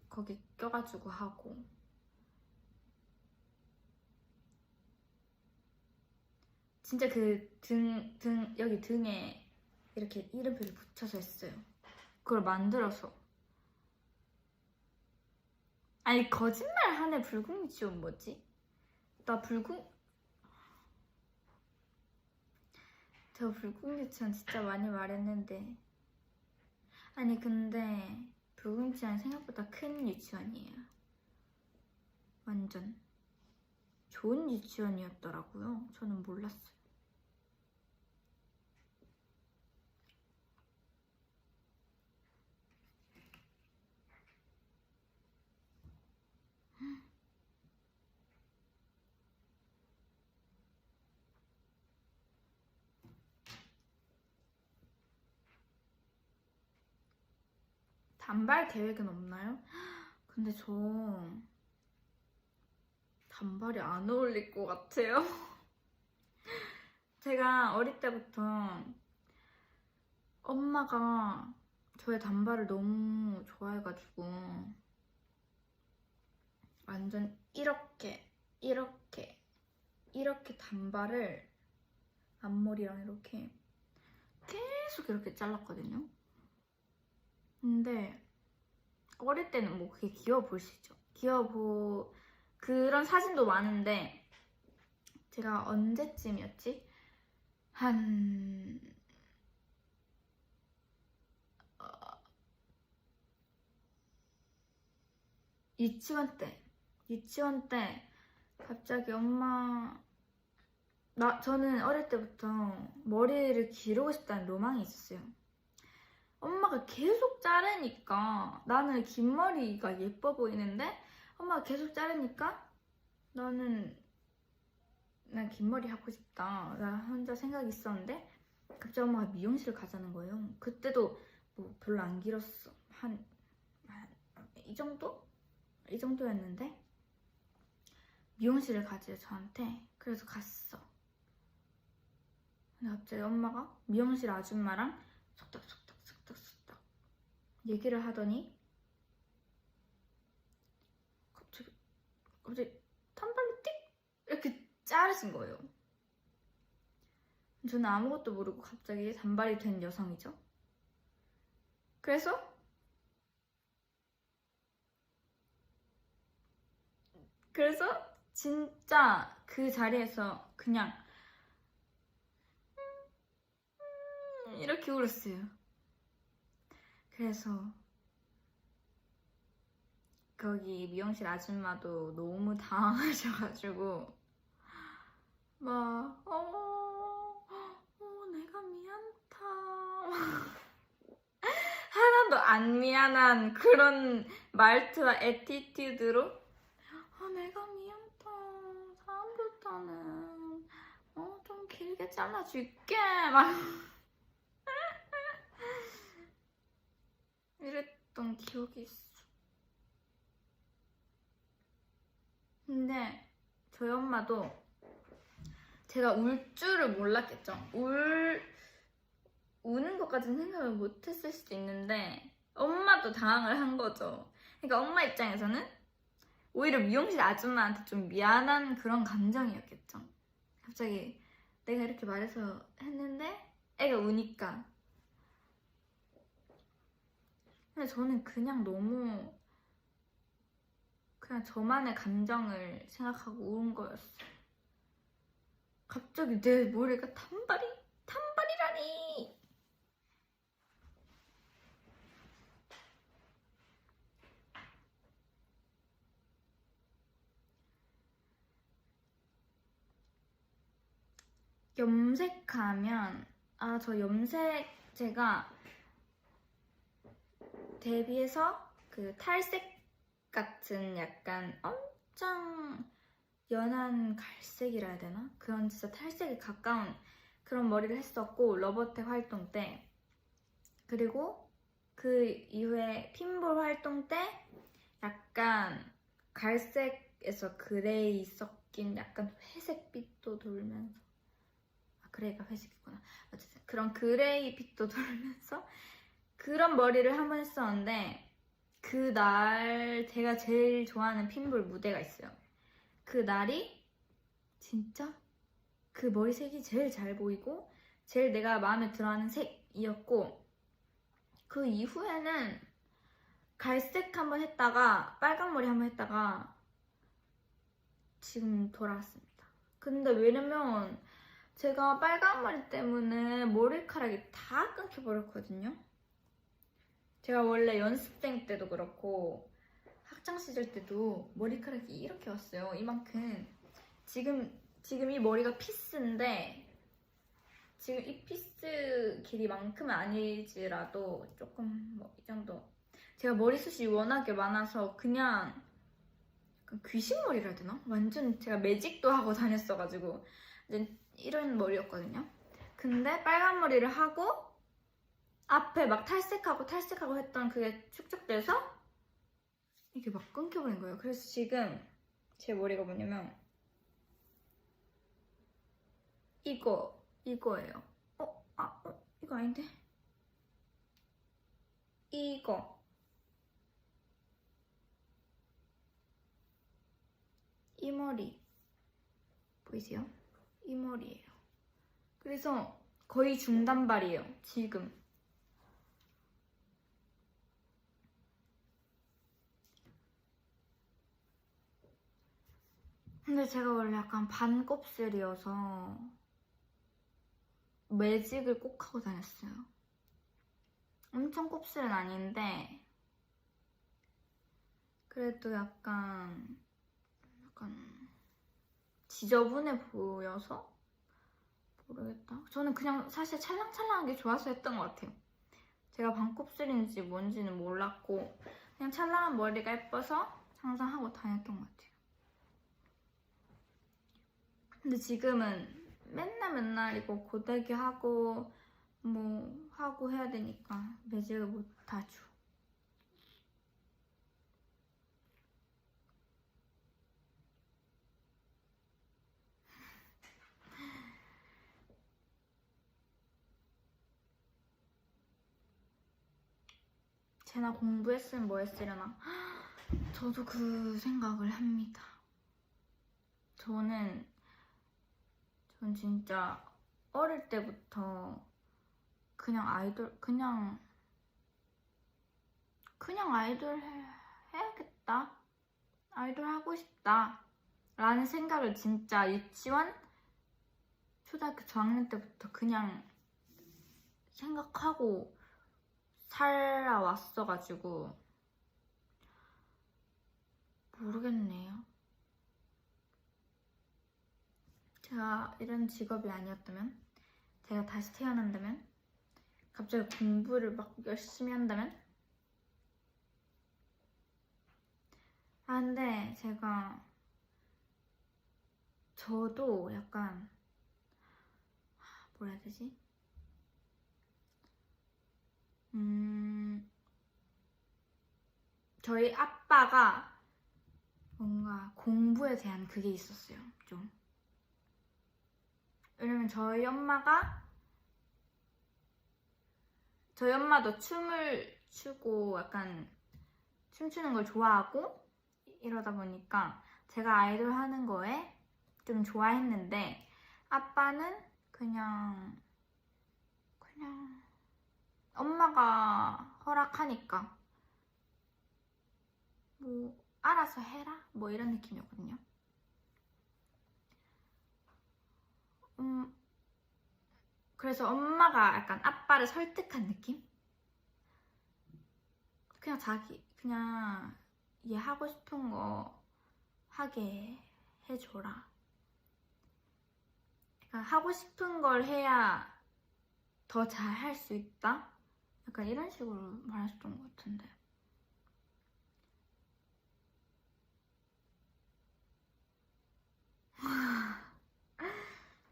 A: 거기 껴가지고 하고 진짜 그 여기 등에 이렇게 이름표를 붙여서 했어요. 그걸 만들어서. 아니 거짓말 하네. 불국 유치원 뭐지? 저 불국 유치원 진짜 많이 말했는데. 아니 근데 불국 유치원 생각보다 큰 유치원이에요. 완전 좋은 유치원이었더라고요. 저는 몰랐어요. 단발 계획은 없나요? 근데 저 단발이 안 어울릴 것 같아요. 제가 어릴 때부터 엄마가 저의 단발을 너무 좋아해가지고 완전 이렇게 단발을 앞머리랑 이렇게 계속 이렇게 잘랐거든요. 근데 어릴 때는 뭐 그게 귀여워 보이시죠? 그런 사진도 많은데 제가 언제쯤이었지? 한 유치원 때 갑자기 저는 어릴 때부터 머리를 기르고 싶다는 로망이 있었어요. 엄마가 계속 자르니까 나는 긴 머리가 예뻐 보이는데 엄마가 계속 자르니까 난 긴 머리 하고 싶다. 나 혼자 생각이 있었는데 갑자기 엄마가 미용실을 가자는 거예요. 그때도 뭐 별로 안 길었어. 한 이 정도? 이 정도였는데 미용실을 가재요 저한테. 그래서 갔어. 근데 갑자기 엄마가 미용실 아줌마랑 속닥속닥 얘기를 하더니 갑자기 단발로 띡 이렇게 자르신 거예요. 저는 아무것도 모르고 갑자기 단발이 된 여성이죠. 그래서 진짜 그 자리에서 그냥 이렇게 울었어요. 그래서 거기 미용실 아줌마도 너무 당황하셔가지고 막 내가 미안하다 하나도 안 미안한 그런 말투와 애티튜드로 내가 미안하다 다음부터는 좀 길게 잘라줄게 막 이랬던 기억이 있어. 근데 저희 엄마도 제가 울 줄을 몰랐겠죠. 우는 것까지는 생각을 못했을 수도 있는데 엄마도 당황을 한 거죠. 그러니까 엄마 입장에서는 오히려 미용실 아줌마한테 좀 미안한 그런 감정이었겠죠. 갑자기 내가 이렇게 말해서 했는데 애가 우니까. 근데 저는 그냥 너무 그냥 저만의 감정을 생각하고 운 거였어. 갑자기 내 머리가 단발이라니. 염색하면 저 염색 제가 데뷔해서 그 탈색 같은 약간 엄청 연한 갈색이라 해야 되나? 그런 진짜 탈색에 가까운 그런 머리를 했었고 러버텍 활동 때, 그리고 그 이후에 핀볼 활동 때 약간 갈색에서 그레이 섞인 약간 회색빛도 돌면서 그레이가 회색이구나. 어쨌든 그런 그레이 빛도 돌면서 그런 머리를 한번 했었는데 그날 제가 제일 좋아하는 핀볼 무대가 있어요. 그 날이 진짜 그 머리색이 제일 잘 보이고 제일 내가 마음에 들어하는 색이었고, 그 이후에는 갈색 한번 했다가 빨간 머리 한번 했다가 지금 돌아왔습니다. 근데 왜냐면 제가 빨간 머리 때문에 머리카락이 다 끊겨버렸거든요. 제가 원래 연습생 때도 그렇고 학창 시절 때도 머리카락이 이렇게 왔어요. 이만큼. 지금 이 머리가 피스인데 지금 이 피스 길이만큼은 아니지라도 조금 뭐 이 정도. 제가 머리숱이 워낙에 많아서 그냥 귀신머리라 해야 되나? 완전 제가 매직도 하고 다녔어가지고 이런 머리였거든요. 근데 빨간 머리를 하고 앞에 막 탈색하고 했던 그게 축적돼서 이게 막 끊겨버린 거예요. 그래서 지금 제 머리가 뭐냐면 이거예요. 이거 아닌데? 이거. 이 머리. 보이세요? 이 머리예요. 그래서 거의 중단발이에요, 지금. 근데 제가 원래 약간 반곱슬이어서 매직을 꼭 하고 다녔어요. 엄청 곱슬은 아닌데 그래도 약간 지저분해 보여서 모르겠다. 저는 그냥 사실 찰랑찰랑한 게 좋아서 했던 것 같아요. 제가 반곱슬인지 뭔지는 몰랐고 그냥 찰랑한 머리가 예뻐서 항상 하고 다녔던 것 같아요. 근데 지금은 맨날 이거 고데기 하고 뭐 하고 해야 되니까 매직을 못 하죠. 쟤나 공부했으면 뭐 했으려나? 저도 그 생각을 합니다. 전 진짜 어릴 때부터 그냥 아이돌 해야겠다. 아이돌 하고 싶다. 라는 생각을 진짜 유치원, 초등학교 저학년 때부터 그냥 생각하고 살아왔어가지고 모르겠네요. 제가 이런 직업이 아니었다면, 제가 다시 태어난다면, 갑자기 공부를 막 열심히 한다면? 아, 근데 저도 약간, 뭐라 해야 되지? 저희 아빠가 뭔가 공부에 대한 그게 있었어요, 좀. 왜냐면 저희 엄마도 춤을 추고 약간 춤추는 걸 좋아하고 이러다 보니까 제가 아이돌 하는 거에 좀 좋아했는데 아빠는 그냥 엄마가 허락하니까 뭐 알아서 해라 뭐 이런 느낌이었거든요. 그래서 엄마가 약간 아빠를 설득한 느낌? 그냥 얘 하고 싶은 거 하게 해줘라. 약간 하고 싶은 걸 해야 더 잘 할 수 있다? 약간 이런 식으로 말하셨던 것 같은데.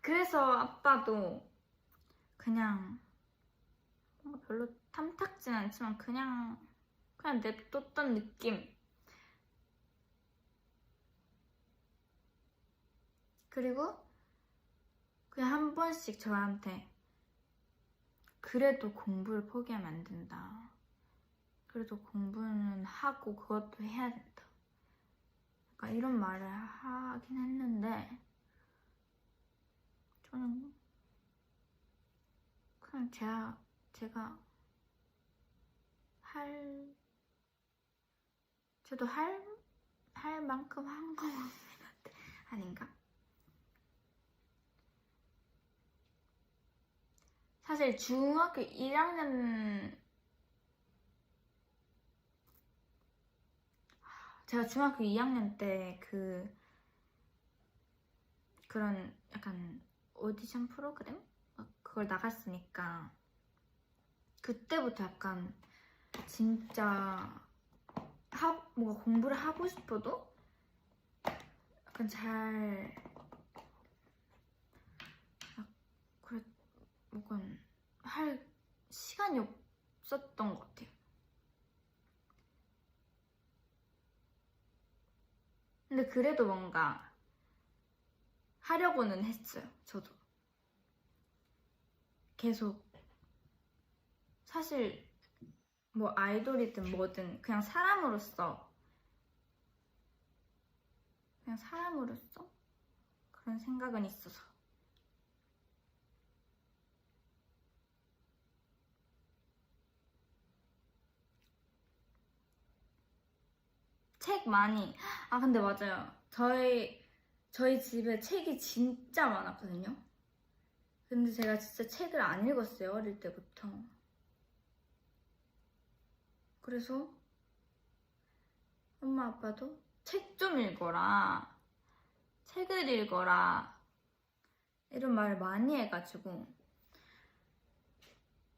A: 그래서 아빠도 그냥 뭔가 별로 탐탁진 않지만 그냥 냅뒀던 느낌. 그리고 그냥 한 번씩 저한테 그래도 공부를 포기하면 안 된다. 그래도 공부는 하고 그것도 해야 된다. 약간 이런 말을 하긴 했는데 저는 그냥 제가 저도 할 만큼 한 거 아닌가? 사실 중학교 1학년 제가 중학교 2학년 때 그런 약간 오디션 프로그램? 그걸 나갔으니까 그때부터 약간 진짜 뭔가 공부를 하고 싶어도 약간 뭔가 할 시간이 없었던 것 같아요. 근데 그래도 뭔가 하려고는 했어요. 저도 계속 사실 뭐 아이돌이든 뭐든 그냥 사람으로서 그런 생각은 있어서. 책 많이. 근데 맞아요. 저희 집에 책이 진짜 많았거든요. 근데 제가 진짜 책을 안 읽었어요, 어릴 때부터. 그래서 엄마 아빠도 책 좀 읽어라. 책을 읽어라 이런 말을 많이 해가지고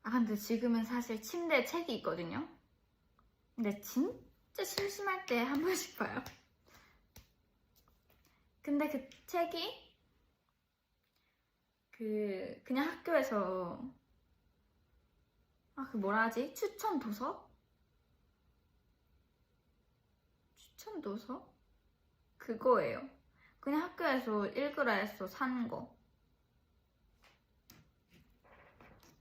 A: 근데 지금은 사실 침대에 책이 있거든요. 근데 진짜 심심할 때 한 번씩 봐요. 근데 그 책이 그냥 학교에서 그 뭐라 하지? 추천 도서? 그거예요. 그냥 학교에서 읽으라 해서 산 거.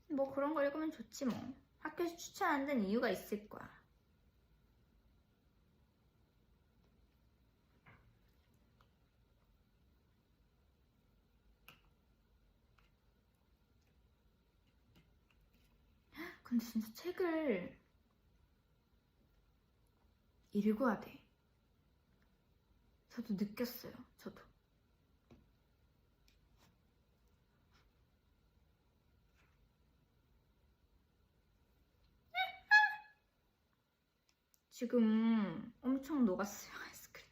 A: 뭐 그런 거 읽으면 좋지 뭐. 학교에서 추천 안 된 이유가 있을 거야. 근데 진짜 책을 읽어야 돼. 저도 느꼈어요. 저도. 지금 엄청 녹았어요, 아이스크림.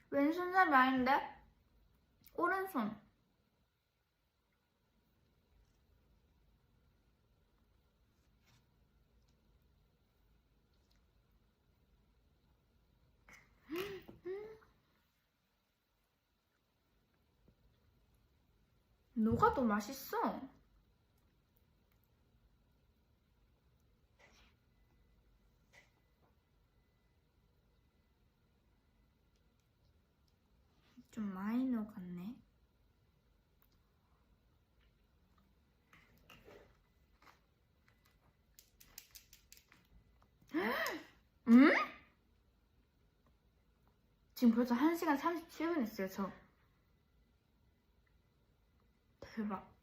A: 왼손잡이 아닌데? 오른손. 녹아도 맛있어. 좀 많이 녹았네. 지금 벌써 1시간 37분 했어요, 저. 대박.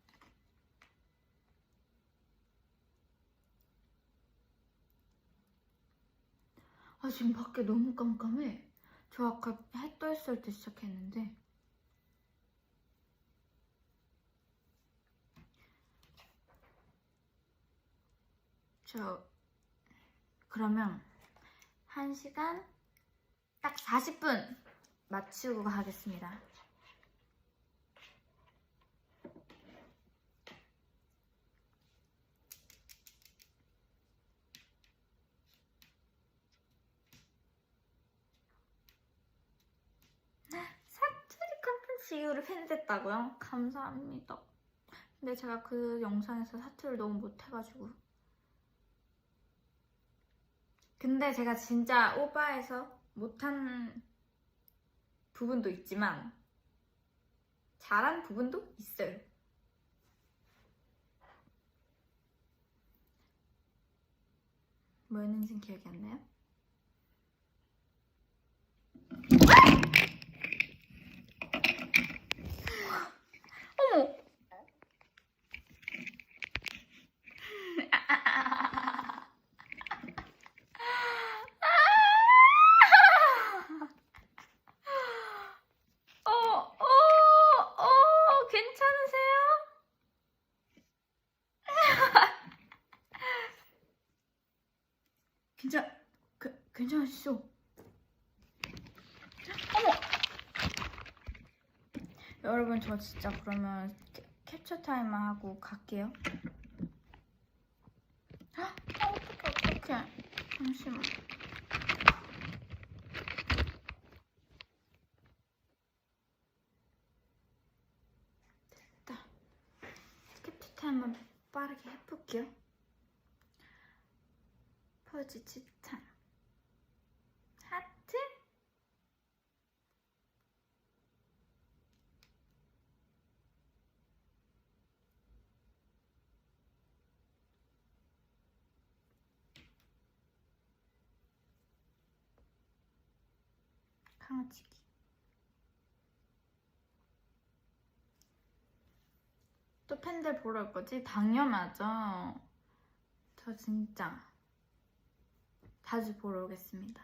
A: 지금 밖에 너무 깜깜해. 저 아까 해 떠 있을 때 시작했는데. 그러면 1시간 딱 40분 맞추고 가겠습니다. 사투리 컨텐츠 이후로 팬됐다고요? 감사합니다. 근데 제가 그 영상에서 사투리를 너무 못해가지고. 근데 제가 진짜 오바해서 못한 부분도 있지만 잘한 부분도 있어요. 뭐였는지는 기억이 안 나요? 어머! 괜찮으세요? 괜찮으시죠? 어머! 여러분, 저 진짜 그러면 캡처 타임만 하고 갈게요. 어떡해. 잠시만. 됐다. 캡처 타임만 빠르게 해볼게요. 포즈 추천. 하트? 강아지기. 또 팬들 보러 올 거지? 당연하죠. 저 진짜 자주 보러 오겠습니다.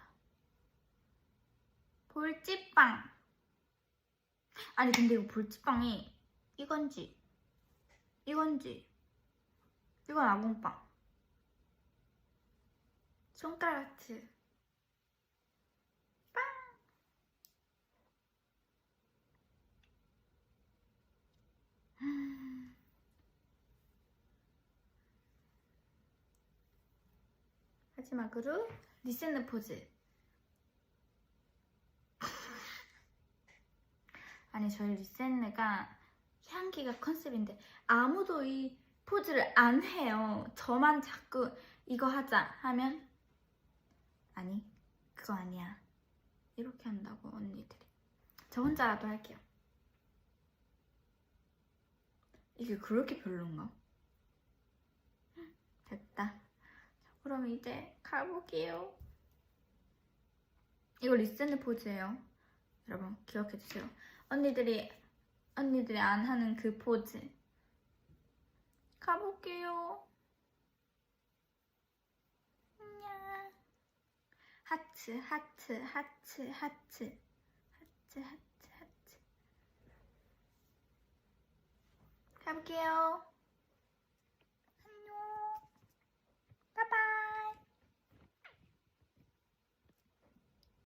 A: 볼찌빵. 아니 근데 이거 볼찌빵이 이건 아궁빵. 손가락 하트. 빵! 마지막으로 리셋느 포즈. 아니 저희 리셋느가 향기가 컨셉인데 아무도 이 포즈를 안 해요. 저만 자꾸 이거 하자 하면 아니 그거 아니야 이렇게 한다고 언니들이. 저 혼자라도 할게요. 이게 그렇게 별론가? 됐다. 자, 그럼 이제 가볼게요. 이거 리셋느 포즈예요. 여러분 기억해주세요. 언니들이 안 하는 그 포즈. 가볼게요. 안녕. 하트 하트 하트 하트 하트 하트 하트. 가볼게요.